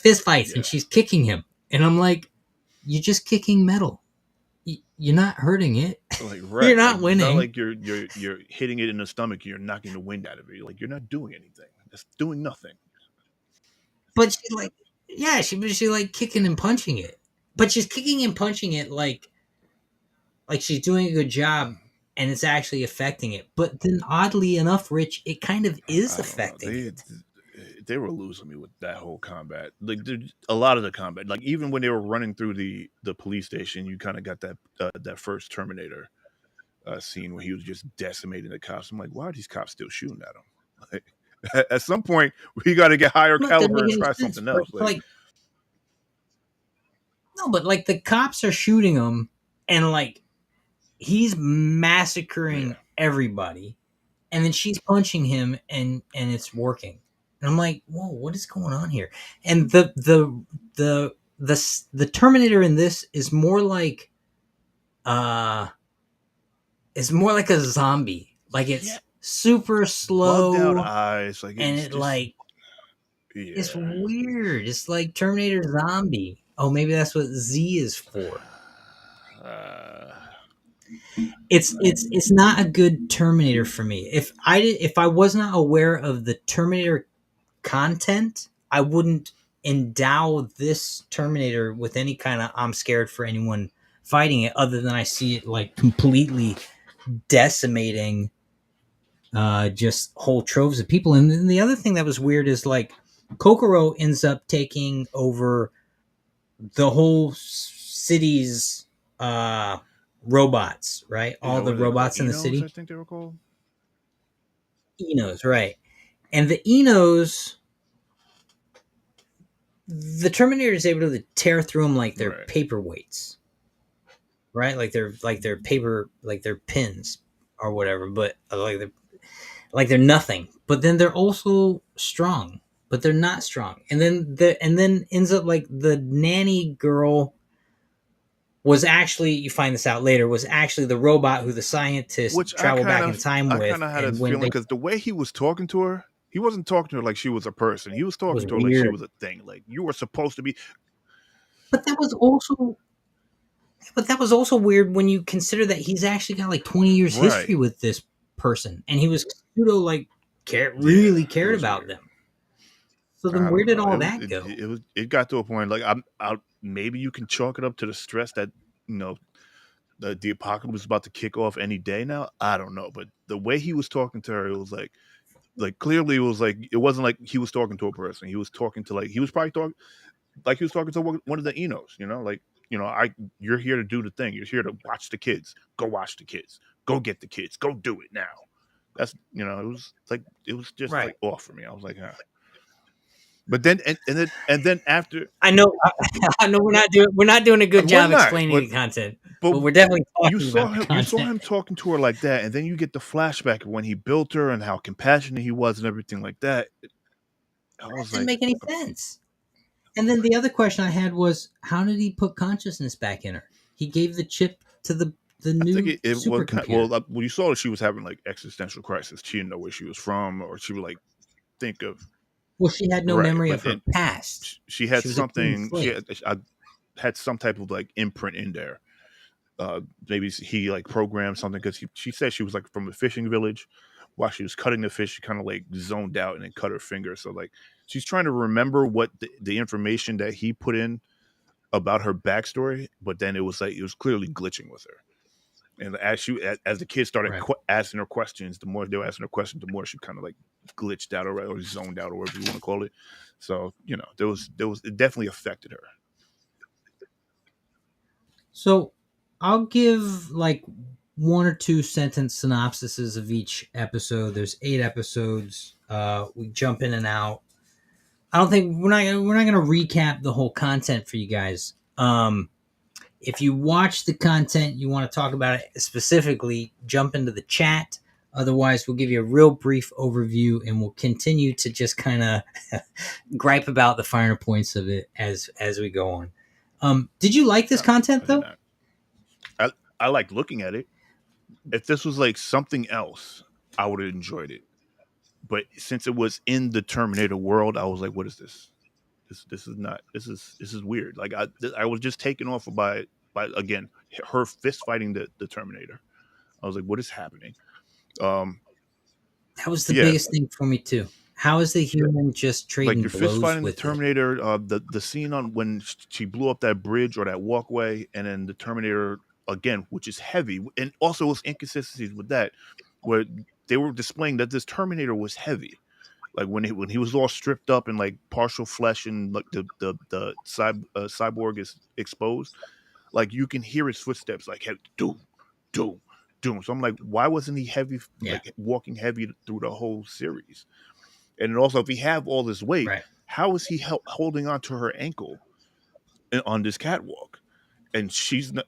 fist fights, and she's kicking him, and I'm like, you're just kicking metal. You're not hurting it. Like, right. You're not winning. It's not like you're hitting it in the stomach. You're knocking the wind out of it. Like you're not doing anything. It's doing nothing. But she like, yeah, she like kicking and punching it. But she's kicking and punching it like she's doing a good job, and it's actually affecting it. But then, oddly enough, Rich, it kind of is affecting it. They were losing me with that whole combat. Like a lot of the combat, like even when they were running through the police station, you kind of got that first Terminator scene where he was just decimating the cops. I'm like, why are these cops still shooting at him? Like, at some point, we got to get higher caliber and try something else. Like, no, but like the cops are shooting him, and like he's massacring everybody, and then she's punching him, and it's working. And I'm like, whoa, what is going on here? And the Terminator in this is more like a zombie. Like it's super slow, bugged out eyes, like, and it's weird. It's like Terminator Zombie. Oh, maybe that's what Z is for. It's not a good Terminator for me. If I was not aware of the Terminator content, I wouldn't endow this Terminator with any kind of I'm scared for anyone fighting it, other than I see it like completely decimating just whole troves of people. And then the other thing that was weird is like Kokoro ends up taking over the whole city's robots, right? All the robots in the city. I think they were called Enos, right? And the Enos, the Terminator is able to tear through them like they're paperweights, right? Like they're paper, like they're pins or whatever. But like they're nothing. But then they're also strong, but they're not strong. And then ends up like the nanny girl was actually, you find this out later, was actually the robot who the scientists travel back in time with. I kind of had a feeling because the way he was talking to her, he wasn't talking to her like she was a person. He was talking to her like she was a thing. Like you were supposed to be. But that was also But that was also weird when you consider that he's actually got like 20 years history Right. with this person, and he was pseudo like Yeah, really it cared was about weird. them. So then I where don't did know. all that go? It got to a point like maybe you can chalk it up to the stress that you know the apocalypse was about to kick off any day now. I don't know, but the way he was talking to her, it was like clearly it was like it wasn't like he was talking to a person. He was talking to like he was probably talking like he was talking to one of the Enos. Like you're here to do the thing. You're here to watch the kids. Go watch the kids. Go get the kids. Go do it now. That's it was just Right. like off for me. I was like, huh. But then and then after I know. I know we're not doing a good we're job not, explaining the content, but but we're definitely you talking saw about the him content. talking to her like that, and then you get the flashback of when he built her and how compassionate he was and everything like that. I That was didn't like, make any sense. And then the other question I had was, how did he put consciousness back in her? He gave the chip to the I think new it was supercomputer. when you saw that she was having like existential crisis. She didn't know where she was from, or she would like think of Well, she had no right, memory but of her then past. she had She was a clean something. slate. I had some type of like imprint in there. Maybe he like programmed something because she said she was like from a fishing village. While she was cutting the fish, she kind of like zoned out and then cut her finger. So like she's trying to remember what the information that he put in about her backstory, but then it was like it was clearly glitching with her. And as the kids started Right. asking her questions, the more they were asking her questions, the more she kind of like glitched out or zoned out or whatever you want to call it. So there was it definitely affected her. So I'll give like one or two sentence synopsises of each episode. There's 8 episodes. We jump in and out. I don't think we're not gonna recap the whole content for you guys. If you watch the content, you want to talk about it specifically, jump into the chat. Otherwise, we'll give you a real brief overview, and we'll continue to just kind of gripe about the finer points of it as we go on. Did you like this No, content I did though? not. I like looking at it. If this was like something else, I would have enjoyed it. But since it was in the Terminator world, I was like, "What is this? This is not. This is weird." Like I was just taken off by again her fist fighting the Terminator. I was like, "What is happening?" Um, That was the yeah, biggest thing for me too. How is the human just like trading you're fist blows fighting the with it? Terminator. The scene on when she blew up that bridge or that walkway, and then the Terminator again, which is heavy, and also was inconsistencies with that, where they were displaying that this Terminator was heavy. Like when he was all stripped up and like partial flesh and like the cyborg is exposed, like you can hear his footsteps like hey, doom, doom, doom. So I'm like, why wasn't he heavy, Yeah, like walking heavy through the whole series? And also, if he have all this weight, right. how is he holding on to her ankle on this catwalk? And she's not.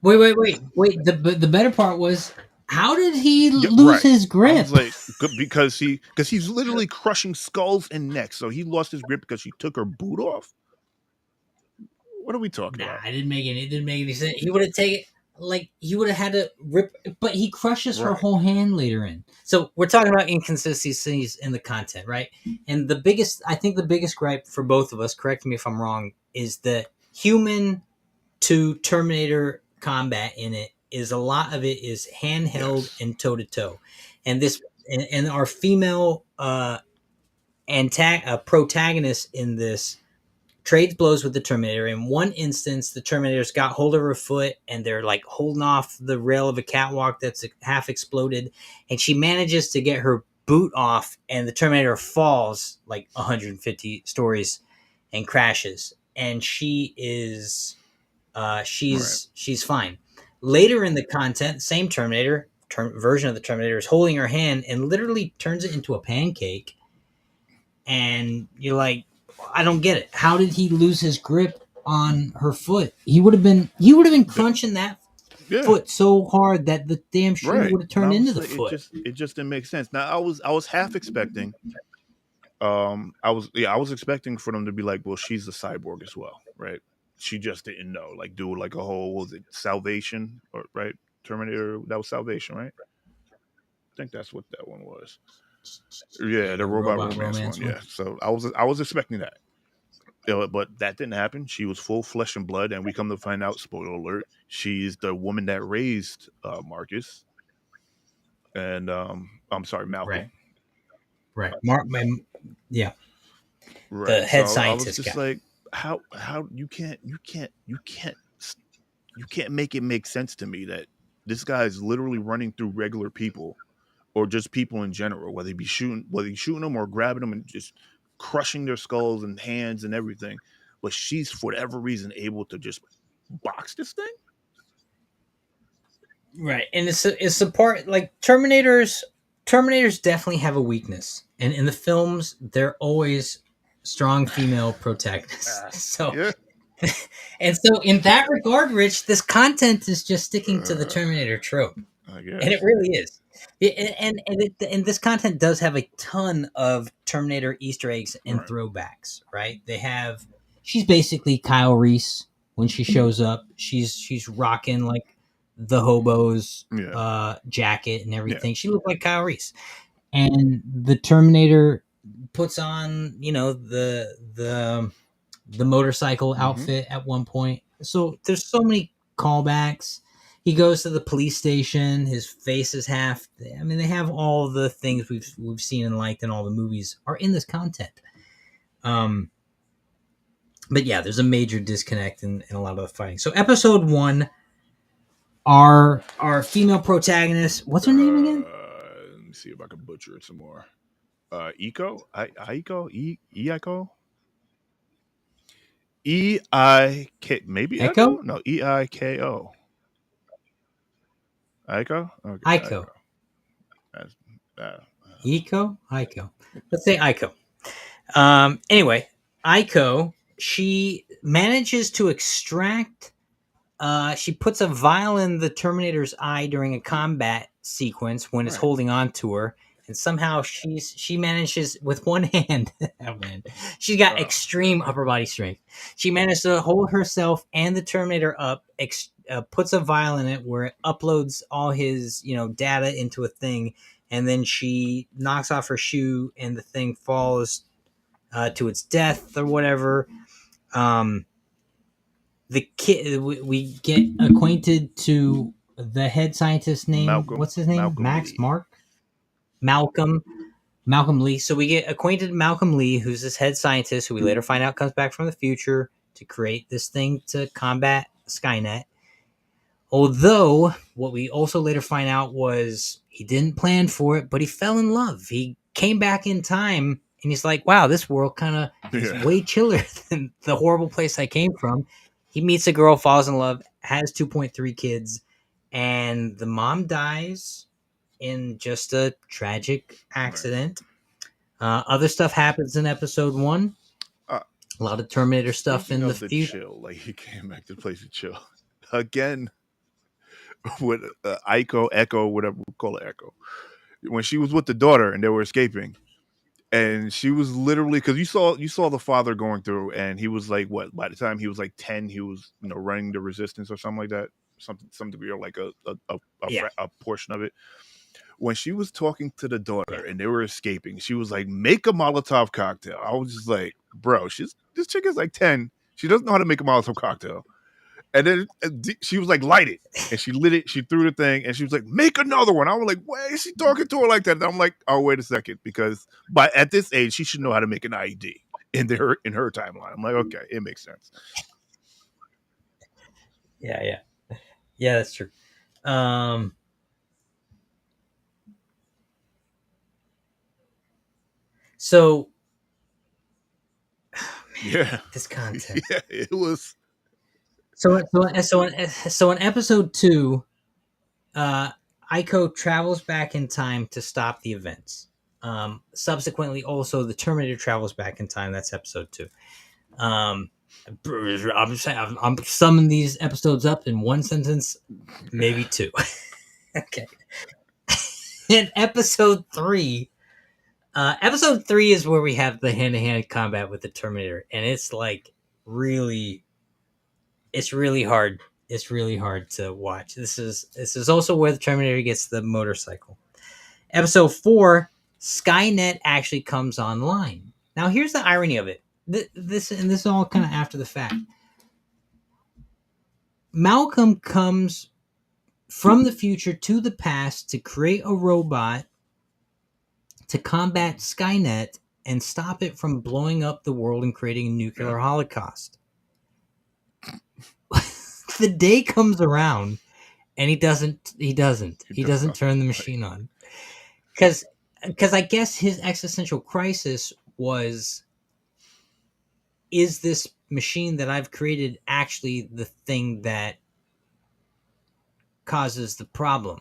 Wait. The better part was, how did he Yeah, lose right. his I was grip? like, because he's literally crushing skulls and necks. So he lost his grip because she took her boot off. What are we talking Nah, about? it didn't make any sense. He would have taken like he would have had to rip, but he crushes her Right. whole hand later in. So we're talking about inconsistencies in the content, right? And I think the biggest gripe for both of us, correct me if I'm wrong, is the human to Terminator combat in it is a lot of it is handheld Yes. and toe to toe, and and our female protagonist in this trades blows with the Terminator. In one instance, the Terminator's got hold of her foot and they're like holding off the rail of a catwalk that's half exploded, and she manages to get her boot off, and the Terminator falls like 150 stories and crashes, and Right. she's fine. Later in the content, same version of the Terminator is holding her hand and literally turns it into a pancake, and you're like, I don't get it. How did he lose his grip on her foot? He would have been Th- crunching that yeah. foot so hard that the damn shoe Right. would have And I turned into was the like, foot. it just didn't make sense. Now I was half expecting. I was expecting for them to be like, well, she's a cyborg as well, right? She just didn't know, like, do like a whole what was it Salvation or right Terminator? That was Salvation, right? I think that's what that one was. Yeah, Yeah, the the robot robot romance one. romance one. Yeah. So I was expecting that. But that didn't happen. She was full flesh and blood, and we come to find out, spoiler alert, she's the woman that raised Marcus and I'm sorry, Right. Malcolm. Right. Yeah. The Right. head So I was scientist just guy. like, how you can't make it make sense to me that this guy is literally running through regular people or just people in general, whether he's shooting them or grabbing them and just crushing their skulls and hands and everything. But she's for whatever reason able to just box this thing. Right. And it's a part like Terminators definitely have a weakness. And in the films, they're always strong female protagonists. So Yeah. and so in that regard, Rich, this content is just sticking to the Uh, Terminator trope. I And it guess. really is. And this content does have a ton of Terminator Easter eggs and Right. throwbacks, right? She's basically Kyle Reese when she shows up. She's rocking like the hobo's Yeah. jacket and Yeah. everything. She looked like Kyle Reese. And the Terminator puts on, the motorcycle Mhm. outfit at one point. So there's so many callbacks. He goes to the police station. His face is half. I mean, they have all the things we've seen and liked in all the movies are in this content. Um, but yeah, there's a major disconnect in a lot of the fighting. So episode 1, our female protagonist. What's her name again? Let me see if I can butcher it some more. Eiko, Eiko, EIK, maybe Echo. Echo? No, EIKO. Eiko? Okay, Aiko. Eiko. That's, uh, Eiko. Aiko. Let's say Aiko. Anyway, Aiko. She manages to extract. She puts a vial in the Terminator's eye during a combat sequence when it's right. holding on to her, and somehow she manages with one hand. Oh man, she's got Oh, extreme upper body strength. She managed to hold herself and the Terminator up. Puts a vial in it where it uploads all his data into a thing, and then she knocks off her shoe, and the thing falls to its death or whatever. The kid, we get acquainted to the head scientist's name. What's his name? Malcolm Max, Lee. Mark, Malcolm Lee. So we get acquainted to Malcolm Lee, who's this head scientist who we later find out comes back from the future to create this thing to combat Skynet. Although what we also later find out was he didn't plan for it, but he fell in love. He came back in time and he's like, wow, this world kind of is Yeah. way chiller than the horrible place I came from. He meets a girl, falls in love, has 2.3 kids, and the mom dies in just a tragic accident. Other stuff happens in episode 1. Uh, A lot of Terminator stuff Speaking in the of the future. chill, like he came back to the place to chill again with Echo, whatever we call it, Echo. When she was with the daughter and they were escaping, and she was literally because you saw the father going through, and he was like what? By the time he was like 10, he was running the resistance or something like that, some degree or like Yeah. a portion of it. When she was talking to the daughter and they were escaping, she was like, "Make a Molotov cocktail." I was just like, "Bro, this chick is like 10. She doesn't know how to make a Molotov cocktail." And then she was like, "Light it," and she lit it. She threw the thing, and she was like, "Make another one." I was like, "Why is she talking to her like that?" And I'm like, "Oh, wait a second," because at this age, she should know how to make an IED in her timeline. I'm like, okay, it makes sense. Yeah. Yeah, that's true. So Yeah, this content. yeah, it was. So in episode 2, Aiko travels back in time to stop the events. Subsequently, also the Terminator travels back in time. That's episode 2. I'm summing these episodes up in one sentence, maybe 2. Okay. In episode 3 is where we have the hand-to-hand combat with the Terminator, and it's like it's really hard. It's really hard to watch. This is also where the Terminator gets the motorcycle. Episode 4, Skynet actually comes online. Now here's the irony of it. This is all kind of after the fact. Malcolm comes from the future to the past to create a robot to combat Skynet and stop it from blowing up the world and creating a nuclear holocaust. The day comes around and he doesn't turn the machine on. Cuz I guess his existential crisis was, is this machine that I've created actually the thing that causes the problem?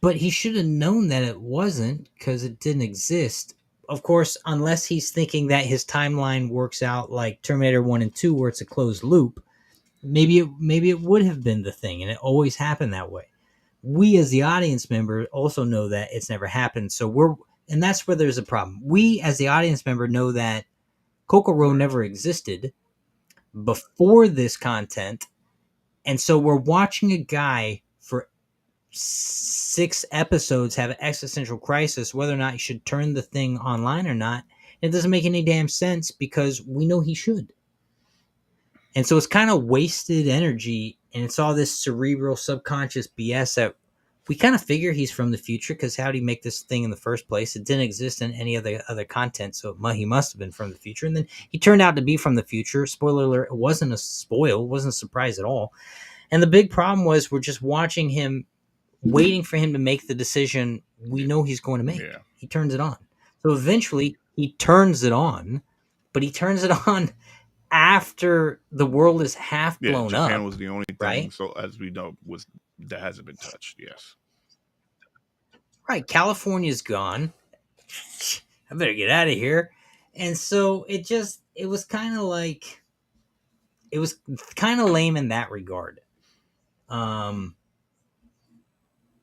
But he should have known that it wasn't, because it didn't exist. Of course, unless he's thinking that his timeline works out like Terminator 1 and 2 where it's a closed loop, maybe it would have been the thing and it always happened that way. We as the audience member also know that it's never happened. And that's where there's a problem. We as the audience member know that Kokoro never existed before this content. And so we're watching a guy for 6 episodes have an existential crisis whether or not he should turn the thing online or not. It doesn't make any damn sense because we know he should. And so it's kind of wasted energy, and it's all this cerebral subconscious BS that we kind of figure he's from the future, because how did he make this thing in the first place? It didn't exist in any other content, so he must have been from the future. And then he turned out to be from the future. Spoiler alert, it wasn't a spoil, it wasn't a surprise at all. And the big problem was we're just watching him, waiting for him to make the decision we know he's going to make. Yeah. He turns it on. So eventually he turns it on, but he turns it on after the world is half blown up. Japan was the only thing, right? So as we know, that hasn't been touched. Yes. Right. California's gone. I better get out of here. And so it was kind of like, it was kind of lame in that regard.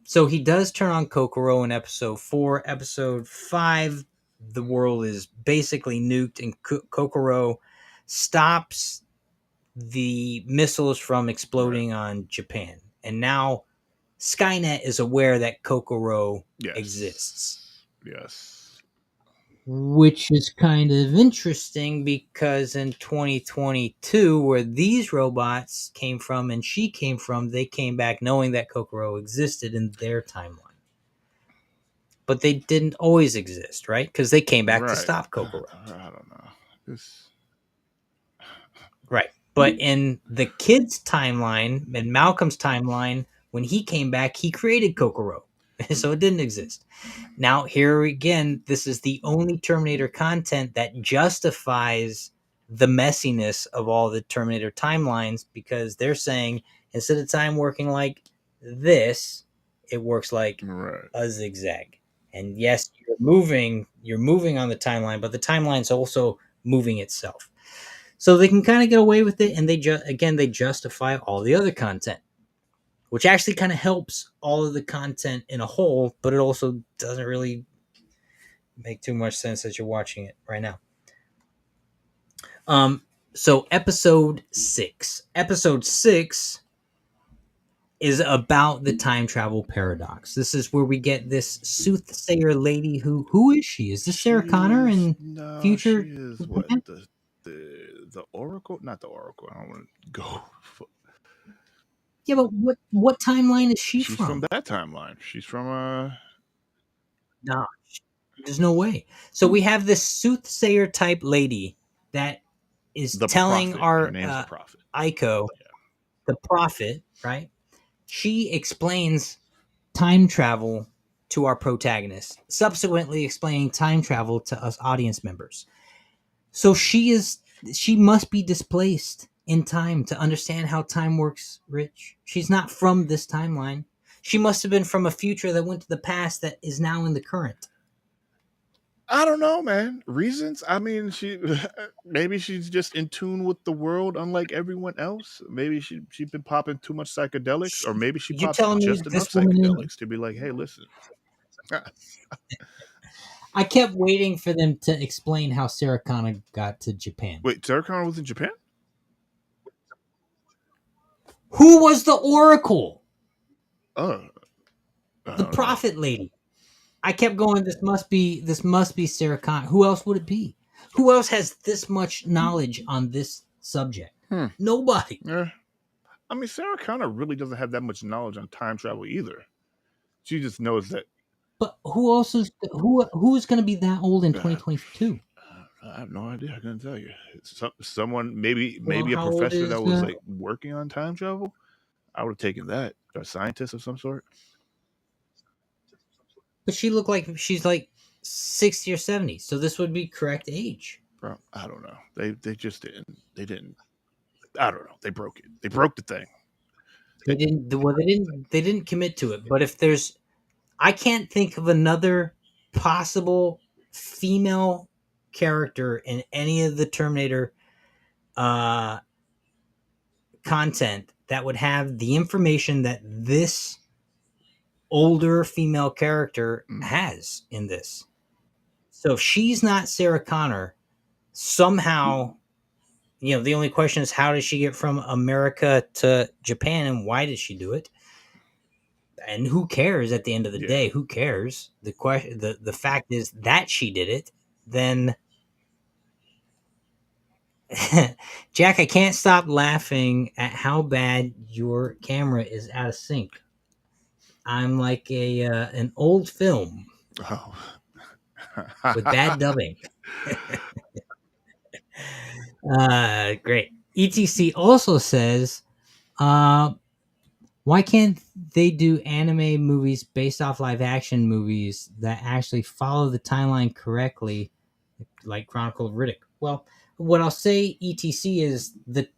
So he does turn on Kokoro in episode 4. Episode 5, the world is basically nuked, and Kokoro stops the missiles from exploding on Japan. And now Skynet is aware that Kokoro exists. Yes. Which is kind of interesting because in 2022, where these robots came from and she came from, they came back knowing that Kokoro existed in their timeline. But they didn't always exist, right? Because they came back to stop Kokoro. I don't know. Right. But in the kid's timeline, in Malcolm's timeline, when he came back, he created Kokoro. So it didn't exist. Now, here again, this is the only Terminator content that justifies the messiness of all the Terminator timelines, because they're saying instead of time working like this, it works like a zigzag. And yes, you're moving on the timeline, but the timeline's also moving itself. So they can kind of get away with it, and they justify all the other content, which actually kind of helps all of the content in a whole, but it also doesn't really make too much sense as you're watching it right now. So episode 6. Episode 6 is about the time travel paradox. This is where we get this soothsayer lady who is she? Is this Sarah Connor in future? She is what? The Oracle? Not the Oracle. I don't want to go. Yeah, but what timeline is she She's from? from that timeline. She's from No, there's no way. So we have this soothsayer type lady that is telling our Aiko, the prophet, right? She explains time travel to our protagonist, subsequently explaining time travel to us audience members. So she must be displaced in time to understand how time works, Rich. She's not from this timeline. She must have been from a future that went to the past that is now in the current. I don't know, man. Reasons? I mean, maybe she's just in tune with the world, unlike everyone else. Maybe she's been popping too much psychedelics, or maybe she pops just enough psychedelics to be like, hey, listen. I kept waiting for them to explain how Sarah Connor got to Japan. Wait, Sarah Connor was in Japan? Who was the Oracle? The prophet lady. I kept going, this must be Sarah Connor. Who else would it be? Who else has this much knowledge on this subject? Nobody. Yeah. I mean, Sarah Connor really doesn't have that much knowledge on time travel either. She just knows that. But who else is who's going to be that old in Uh, 2022? I have no idea. I couldn't tell you. Someone, maybe Well, a how old professor is? that was like working on time travel. I would have taken that. A scientist of some sort. But she looked like she's like 60 or 70, so this would be correct age. Bro, I don't know. They just didn't. They didn't. I don't know. They broke it. They broke the thing. They didn't commit to it. But if there's, I can't think of another possible female character in any of the Terminator uh, content that would have the information that this older female character has in this. So if she's not Sarah Connor, somehow, the only question is how does she get from America to Japan and why did she do it? And who cares at the end of the Yeah. day? Who cares? The fact is that she did it. Then Jack, I can't stop laughing at how bad your camera is out of sync. I'm like an old film Oh. with bad dubbing. Great. ETC also says, why can't they do anime movies based off live action movies that actually follow the timeline correctly, like Chronicle of Riddick? Well, what I'll say, ETC, is that,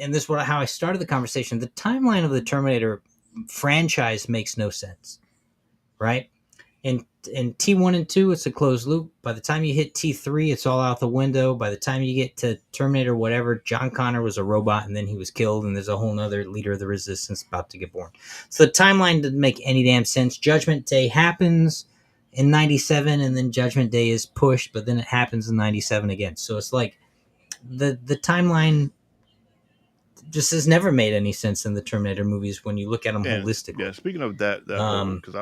and this is how I started the conversation, the timeline of the Terminator franchise makes no sense, right? In T1 and 2, it's a closed loop. By the time you hit T3, it's all out the window. By the time you get to Terminator whatever, John Connor was a robot and then he was killed, and there's a whole nother leader of the resistance about to get born. So the timeline doesn't make any damn sense. Judgment Day happens in 97, and then Judgment Day is pushed, but then it happens in 97 again. So it's like the timeline just has never made any sense in the Terminator movies when you look at them holistically. Yeah, speaking of that because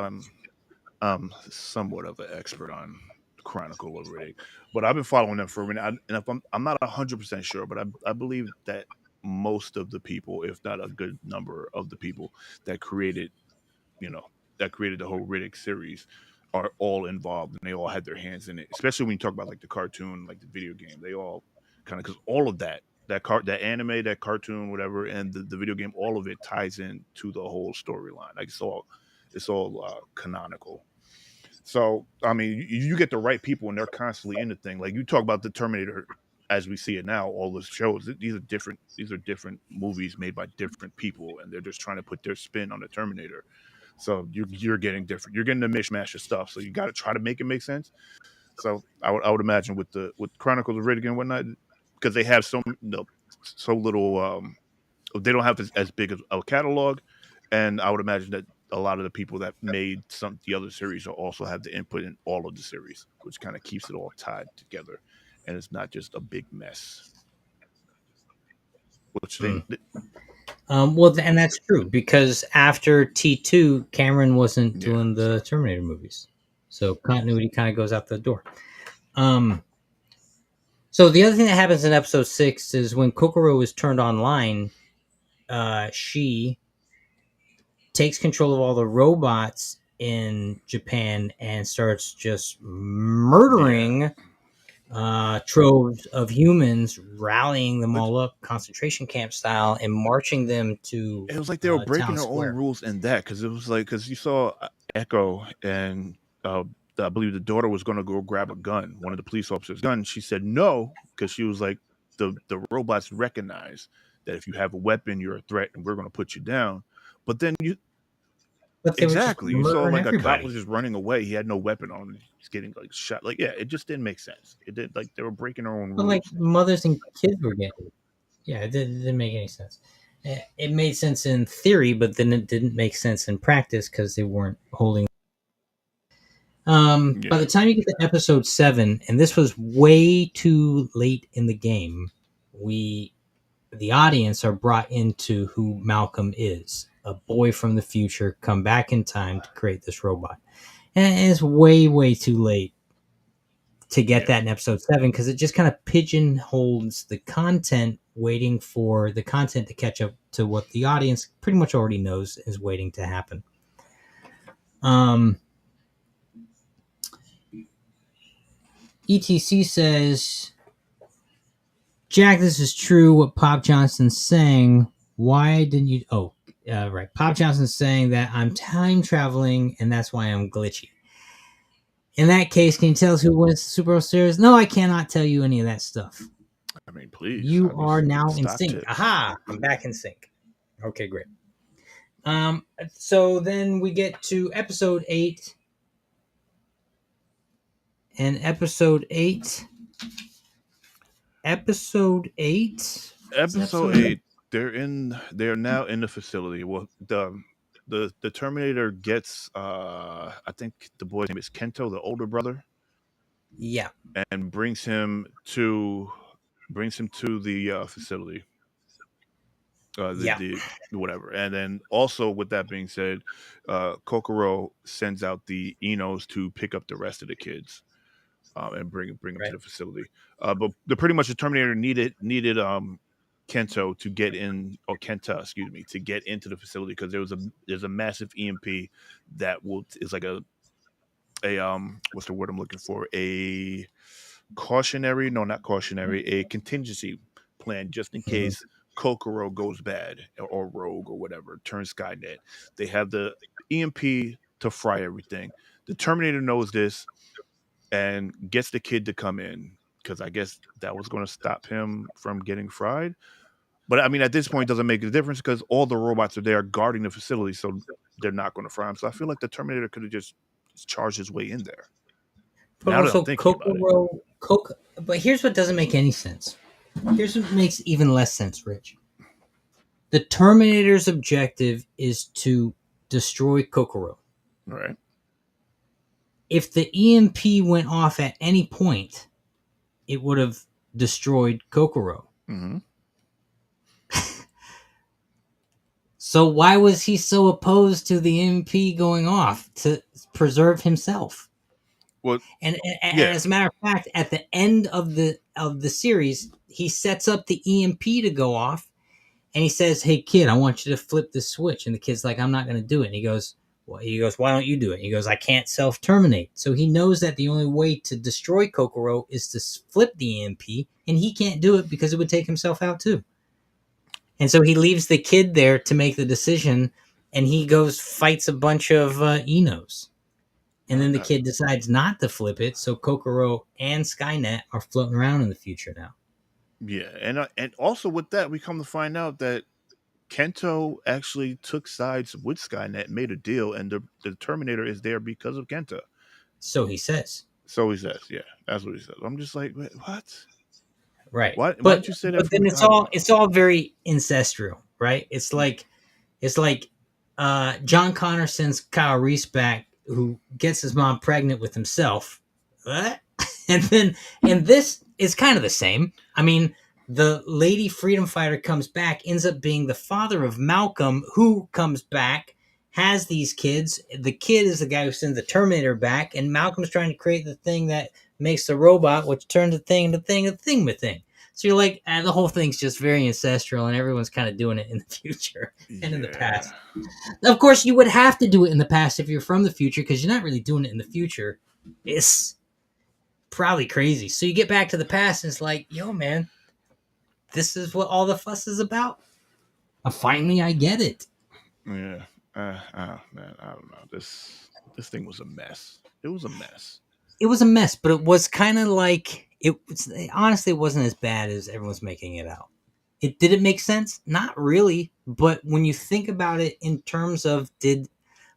I'm somewhat of an expert on Chronicle of Riddick, but I've been following them for a minute. And if I'm not 100% sure, but I believe that most of the people, if not a good number of the people that created, the whole Riddick series, are all involved and they all had their hands in it. Especially when you talk about like the cartoon, like the video game, they all kind of, because all of that anime, that cartoon, whatever, and the video game, all of it ties in to the whole storyline. Like it's all canonical. So I mean, you get the right people, and they're constantly in the thing. Like you talk about the Terminator as we see it now, all the shows. These are different. These are different movies made by different people, and they're just trying to put their spin on the Terminator. So you're getting different. You're getting a mishmash of stuff. So you got to try to make it make sense. So I would imagine with Chronicles of Riddick and whatnot, because they have so little. They don't have as big of a catalog, and I would imagine that a lot of the people that made the other series will also have the input in all of the series, which kind of keeps it all tied together, and it's not just a big mess. Which well, and that's true because after T2, Cameron wasn't doing the Terminator movies, so continuity kind of goes out the door. So the other thing that happens in episode 6 is when Kokoro is turned online, she takes control of all the robots in Japan and starts just murdering troves of humans, rallying them all up, concentration camp style, and marching them to. It was like they were breaking their own rules in that, because it was like, because you saw Echo and I believe the daughter was going to go grab a gun, one of the police officers' gun. She said no, because she was like, the robots recognize that if you have a weapon, you're a threat, and we're going to put you down. But then exactly, you saw like a cop was just running away. He had no weapon on him. He's getting like shot. Like, yeah, it just didn't make sense. It did, like they were breaking their own rules. But like mothers and kids were getting. Yeah, it didn't make any sense. It made sense in theory, but then it didn't make sense in practice because they weren't holding. By the time you get to episode 7, and this was way too late in the game, the audience are brought into who Malcolm is, a boy from the future come back in time to create this robot. And it's way, way too late to get Yeah. that in episode 7 because it just kind of pigeonholes the content, waiting for the content to catch up to what the audience pretty much already knows is waiting to happen. ETC says, Jack, this is true what Pop Johnson's saying. Why didn't you? Oh, right. Pop Johnson's saying that I'm time traveling and that's why I'm glitchy. In that case, can you tell us who wins the Super Bowl series? No, I cannot tell you any of that stuff. I mean, please. You I are need now in stock sync. tips. Aha! I'm back in sync. Okay, great. So then we get to episode 8. And episode 8. Episode 8? Episode 8. They're now in the facility. Well, the Terminator gets I think the boy's name is Kento, the older brother, Yeah. and brings him to the facility. Yeah. The whatever. And then also with that being said, Kokoro sends out the Enos to pick up the rest of the kids. And bring them to Right. the facility. But pretty much the Terminator needed Kento to get in, or Kenta, excuse me, to get into the facility because there's a massive EMP that is like a what's the word I'm looking for, a cautionary, no, not cautionary, a contingency plan just in Mhm. case Kokoro goes bad or rogue or whatever, turns Skynet. They have the EMP to fry everything. The Terminator knows this and gets the kid to come in because I guess that was going to stop him from getting fried. But I mean, at this point, it doesn't make a difference because all the robots are there guarding the facility, so they're not going to fry him. So I feel like the Terminator could have just charged his way in there. But Now that I'm also, thinking about it, But here's what doesn't make any sense. Here's what makes even less sense, Rich. The Terminator's objective is to destroy Kokoro. all right? If the EMP went off at any point, it would have destroyed Kokoro. Mm-hmm. So why was he so opposed to the EMP going off to preserve himself? Well, And yeah, as a matter of fact, at the end of the series, he sets up the EMP to go off, and he says, "Hey kid, I want you to flip this switch." And the kid's like, "I'm not going to do it." And he goes, "Well," he goes, "Why don't you do it?" And he goes, "I can't self terminate." So he knows that the only way to destroy Kokoro is to flip the EMP, and he can't do it because it would take himself out too. And so he leaves the kid there to make the decision, and he goes fights a bunch of Enos. And then the kid decides not to flip it, so Kokoro and Skynet are floating around in the future now. yeah, and also with that, we come to find out that Kento actually took sides with Skynet, made a deal, and the Terminator is there because of Kenta. So he says. So he says, yeah, that's what he says. I'm just like, "Wait, what? Right. Why But didn't you say that but from then the I don't know. it's all very ancestral, right? It's like John Connor sends Kyle Reese back, who gets his mom pregnant with himself. What? And this is kind of the same. I mean, the lady freedom fighter comes back, ends up being the father of Malcolm, who comes back, has these kids. The kid is the guy who sends the Terminator back, and Malcolm's trying to create the thing that makes the robot, which turns the thing into thing, a thing with thing. So you're like, the whole thing's just very ancestral, and everyone's kind of doing it in the future and in the Yeah. past. Of course, you would have to do it in the past if you're from the future, because you're not really doing it in the future. It's probably crazy. So you get back to the past, and it's like, yo, man, this is what all the fuss is about. Finally, I get it. Yeah. Man, I don't know. This thing was a mess. It was a mess. It was a mess, but it was kind of like honestly, it wasn't as bad as everyone's making it out. Did it make sense? Not really. But when you think about it in terms of did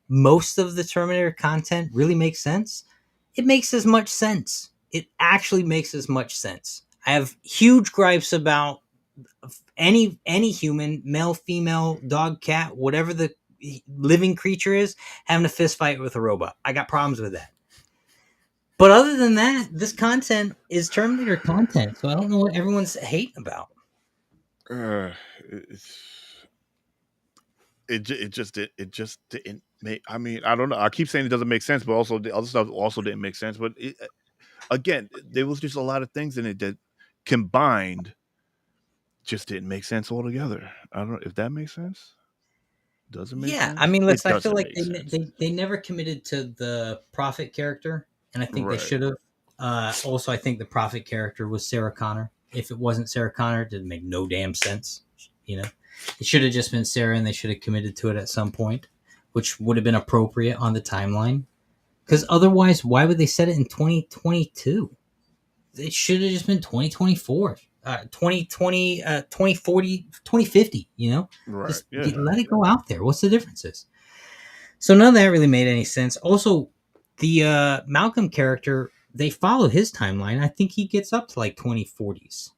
most of the Terminator content really make sense? It makes as much sense. It actually makes as much sense. I have huge gripes about any human, male, female, dog, cat, whatever the living creature is, having a fist fight with a robot. I got problems with that. But other than that, this content is Terminator content, so I don't know what everyone's hating about. Uh, it's it just didn't make. I mean, I don't know. I keep saying it doesn't make sense, but also the other stuff also didn't make sense. But again, there was just a lot of things in it that combined just didn't make sense altogether. I don't know if that makes sense. Does it make Yeah, I sense? mean, It listen, I feel doesn't like make sense. they never committed to the Prophet character, and I think they Right. should have. Also, I think the Prophet character was Sarah Connor. If it wasn't Sarah Connor, it didn't make no damn sense. You know, it should have just been Sarah, and they should have committed to it at some point, which would have been appropriate on the timeline. Because otherwise, why would they set it in 2022? It should have just been 2024, 2020, 2040, 2050. You know, Right. just Yeah. let it go out there. What's the differences? So none of that really made any sense. Also, the Malcolm character, they follow his timeline. I think he gets up to like 2040s.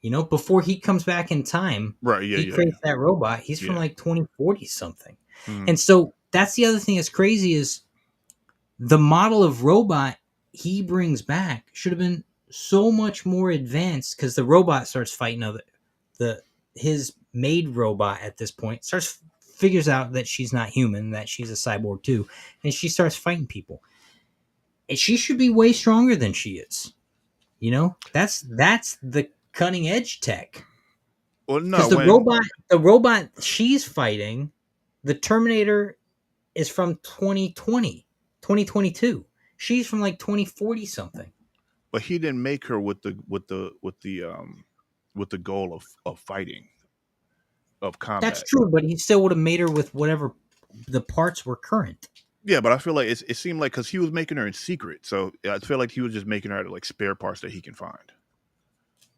You know, before he comes back in time, Right. Yeah. he Yeah. creates that robot. He's from Yeah. like 2040 something. Mhm. And so that's the other thing that's crazy is the model of robot he brings back should have been so much more advanced because the robot starts fighting the his made robot at this point figures out that she's not human, that she's a cyborg too, and she starts fighting people. And she should be way stronger than she is. You know, that's the cutting edge tech. Well, no. Because When the robot she's fighting, the Terminator is from 2020, 2022. She's from like 2040 something. but he didn't make her with the goal of fighting, of That's combat. true, but he still would have made her with whatever the parts were current. Yeah, but I feel like it seemed like because he was making her in secret, so I feel like he was just making her out of like spare parts that he can find.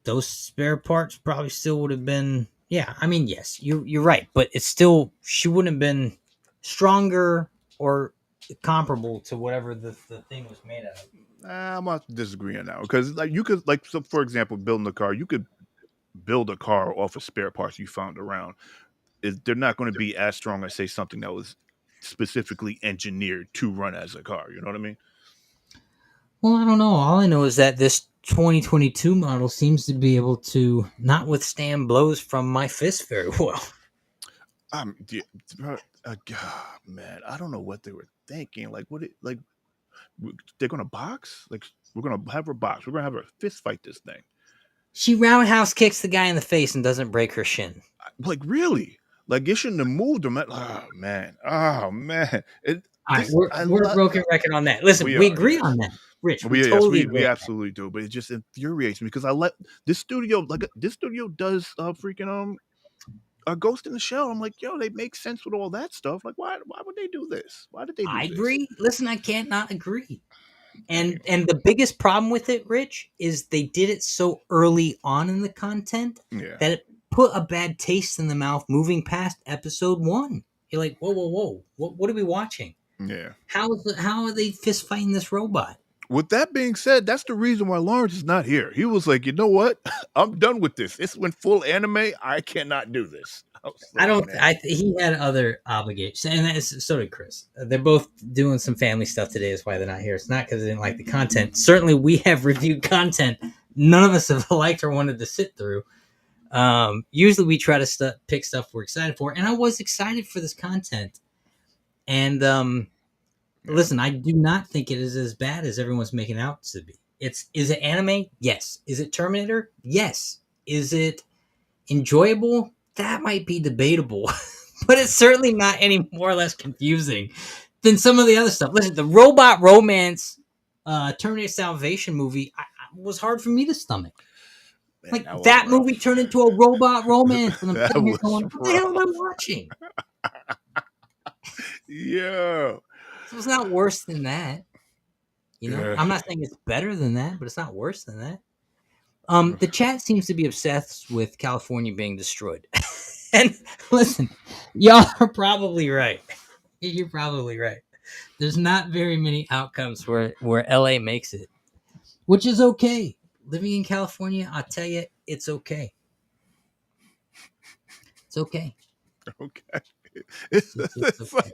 Those spare parts probably still would have been. Yeah, I mean, yes, you're right, but it's still she wouldn't have been stronger or comparable to whatever the thing was made out of. I'm not disagreeing now because like you could like so for example building a car, you could build a car off of spare parts you found around. They're not going to be as strong as say something that was specifically engineered to run as a car. You know what I mean? Well, I don't know. All I know is that this 2022 model seems to be able to not withstand blows from my fist very well. Yeah, man, I don't know what they were thinking. Like, they're gonna box? Like, we're gonna have her box. We're gonna have her fist fight this thing. She roundhouse kicks the guy in the face and doesn't break her shin. Like, really? Like, you shouldn't have moved him. Oh man. All right, we're a broken record on that. Listen, we agree yes. on that, Rich. We Yes, totally agree. we absolutely do. But it just infuriates me because I let this studio does freaking Ghost in the Shell. I'm like, yo, they make sense with all that stuff. Like, why would they do this? Why did they do I this? agree. Listen, I can't not agree. And the biggest problem with it, Rich, is they did it so early on in the content Yeah. that it put a bad taste in the mouth moving past episode 1. You're like, whoa. What are we watching? Yeah. How are they fist fighting this robot? With that being said, that's the reason why Lawrence is not here. He was like, you know what? I'm done with this. This went full anime. I cannot do this. I don't. He had other obligations, and so did Chris. They're both doing some family stuff today. Is why they're not here. It's not because they didn't like the content. Certainly, we have reviewed content none of us have liked or wanted to sit through. Usually, we try to pick stuff we're excited for, and I was excited for this content. And listen, I do not think it is as bad as everyone's making out to be. Is it anime? Yes. Is it Terminator? Yes. Is it enjoyable? That might be debatable, but it's certainly not any more or less confusing than some of the other stuff. Listen, the robot romance Terminator Salvation movie was hard for me to stomach. Man, like that movie turned into a robot romance, and I'm sitting here going, "What the hell am I watching?" Yeah, so it's not worse than that. You know, I'm not saying it's better than that, but it's not worse than that. The chat seems to be obsessed with California being destroyed. And listen, y'all are probably right. You're probably right. There's not very many outcomes where LA makes it, which is okay. Living in California, I'll tell you, it's okay. It's okay. Okay. It's okay. Like,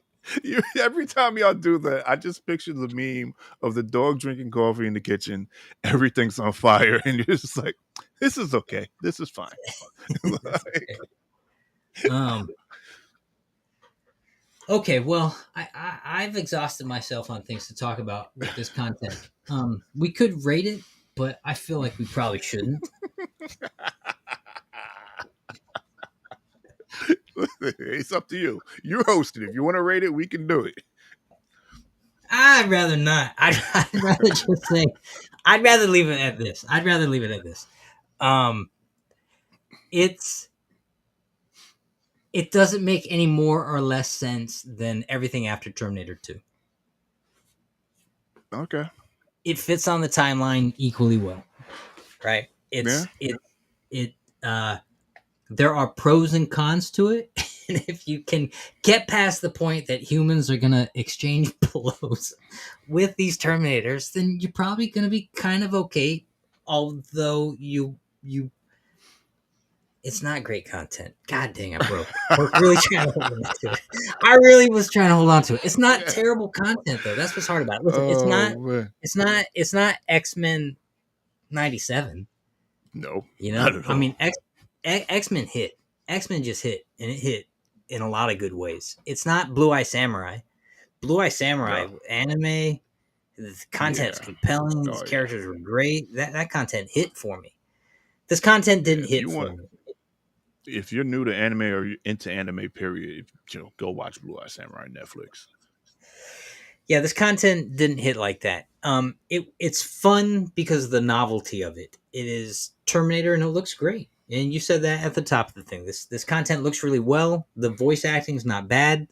every time y'all do that, I just picture the meme of the dog drinking coffee in the kitchen. Everything's on fire, and you're just like, "This is okay. This is fine." Okay. Okay, well, I've exhausted myself on things to talk about with this content. We could rate it, but I feel like we probably shouldn't. It's up to you. You're hosting. If you want to rate it, we can do it. I'd rather not. I'd rather just say, I'd rather leave it at this. I'd rather leave it at this. Um, it's it doesn't make any more or less sense than everything after Terminator 2. Okay. It fits on the timeline equally well, right? Yeah. It there are pros and cons to it. And if you can get past the point that humans are gonna exchange blows with these Terminators, then you're probably gonna be kind of okay. Although it's not great content. God dang, I broke. I was really trying to hold on to it. I really was trying to hold on to it. It's not terrible content though. That's what's hard about it. Listen, Oh man. it's not X-Men 97. No, You not know, at I all. mean, X-Men hit. X-Men just hit, and it hit in a lot of good ways. It's not Blue Eye Samurai. Blue Eye Samurai No. anime, the content is Yeah. compelling. These Oh yeah. characters were great. That content hit for me. This content Yeah. didn't hit for me. If you're new to anime or you're into anime, period, go watch Blue Eye Samurai on Netflix. Yeah, this content didn't hit like that. It's fun because of the novelty of it. It is Terminator and it looks great. And you said that at the top of the thing. This content looks really well. The voice acting is not bad.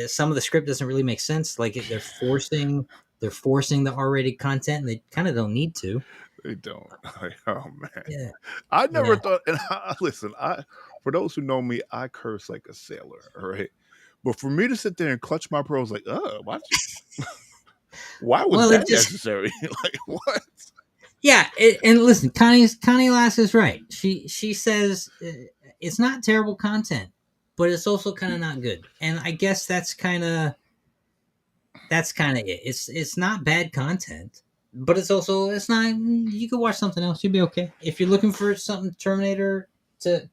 Some of the script doesn't really make sense. Like they're forcing the R-rated content, and they kind of don't need to. They don't. Like, oh man, Yeah, I never yeah. thought. And listen, for those who know me, I curse like a sailor. All right, but for me to sit there and clutch my pearls, like, why was Well, it that just necessary? Like, what? yeah. And listen, Connie Lass is right. She says it's not terrible content, but it's also kind of not good. And I guess that's kind of it. It's not bad content, but it's not. You could watch something else. You'll be okay if you're looking for something Terminator to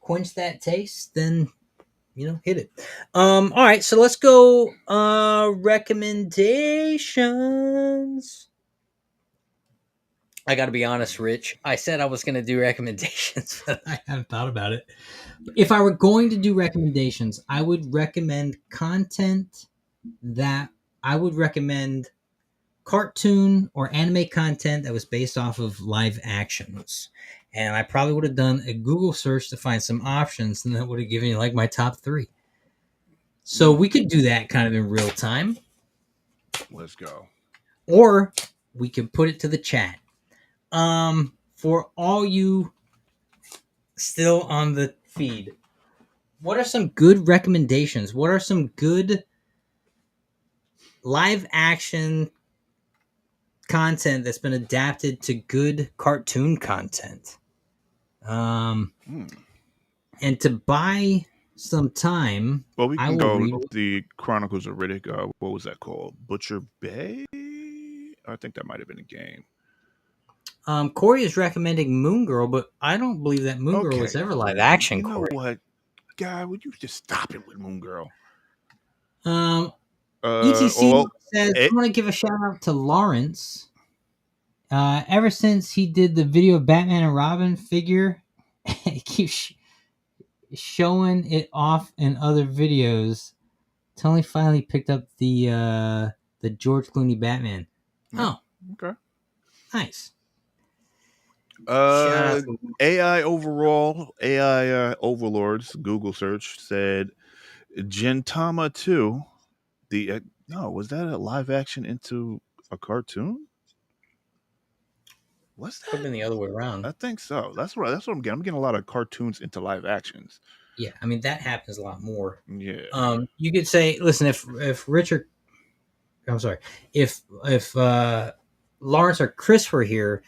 quench that taste. Then hit it. All right, so let's go. Recommendations. I got to be honest, Rich. I said I was going to do recommendations, but I haven't thought about it. If I were going to do recommendations, I would recommend content that I would recommend cartoon or anime content that was based off of live actions. And I probably would have done a Google search to find some options, and that would have given you like my top 3. So we could do that kind of in real time, Let's go. or we could put it to the chat. For all you still on the feed, what are some good recommendations? What are some good live action content that's been adapted to good cartoon content? Hmm. And to buy some time, Well, we I can will go read. the Chronicles of Riddick. What was that called? Butcher Bay? I think that might have been a game. Corey is recommending Moon Girl, but I don't believe that Moon Girl was Okay. ever live action. You know Corey. what? God, would you just stop it with Moon Girl? ETC Well, says I want to give a shout out to Lawrence. Ever since he did the video of Batman and Robin figure, he keeps showing it off in other videos. Tony finally picked up the George Clooney Batman. yeah, Oh, okay. nice. Shout out to AI overall, AI overlords. Google search said Gintama 2. No, was that a live action into a cartoon? What's could have that? been the other way around. I think so. That's right. That's what I'm getting. I'm getting a lot of cartoons into live actions. Yeah, I mean that happens a lot more. Yeah. You could say, listen, if Richard, I'm sorry, if Lawrence or Chris were here,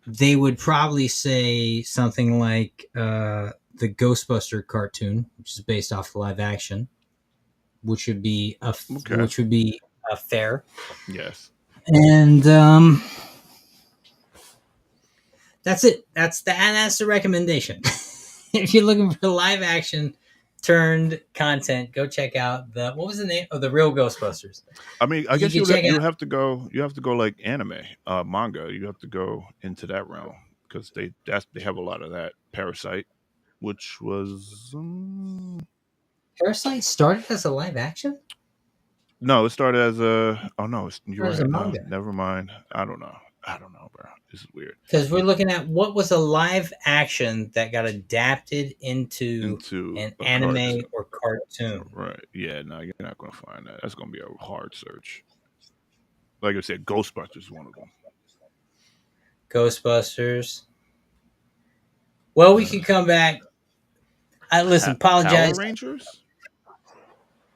they would probably say something like the Ghostbuster cartoon, which is based off live action, which would be Okay. fair. Yes. And that's it. That's the recommendation. If you're looking for live action turned content, go check out the what was the name of the Real Ghostbusters? I mean, I You guess can check you out have to go. You have to go like anime, manga. You have to go into that realm because they have a lot of that. Parasite, which was Parasite started as a live action no, it started as a. Oh no, you're or as a right. No, manga? never mind. I don't know. I don't know, bro. This is weird. Because we're looking at what was a live action that got adapted into Into an a anime cartoon, or cartoon. right? Yeah, no, you're not gonna find that. That's gonna be a hard search. Like I said, Ghostbusters is one of them. Ghostbusters. Well, we could come back. I listen. Power Apologize. Rangers.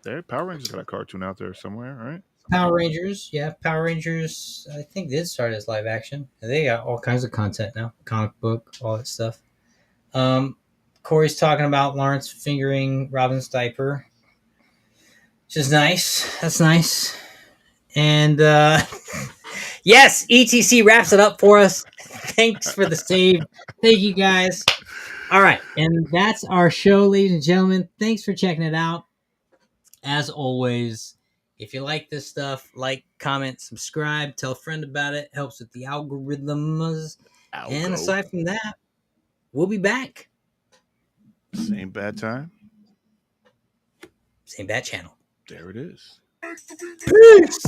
There, Power Rangers got a cartoon out there somewhere, right? Power Rangers. Yeah, Power Rangers. I think did start as live action. They got all kinds of content now. Comic book, all that stuff. Corey's talking about Lawrence fingering Robin's diaper, which is nice. That's nice. And yes, ETC wraps it up for us. Thanks for the save. Thank you guys. All right. And that's our show, ladies and gentlemen. Thanks for checking it out. As always, if you like this stuff, like, comment, subscribe, tell a friend about it. Helps with the algorithms. And Algo. aside from that, we'll be back. Same bad time. Same bad channel. There it is. Peace.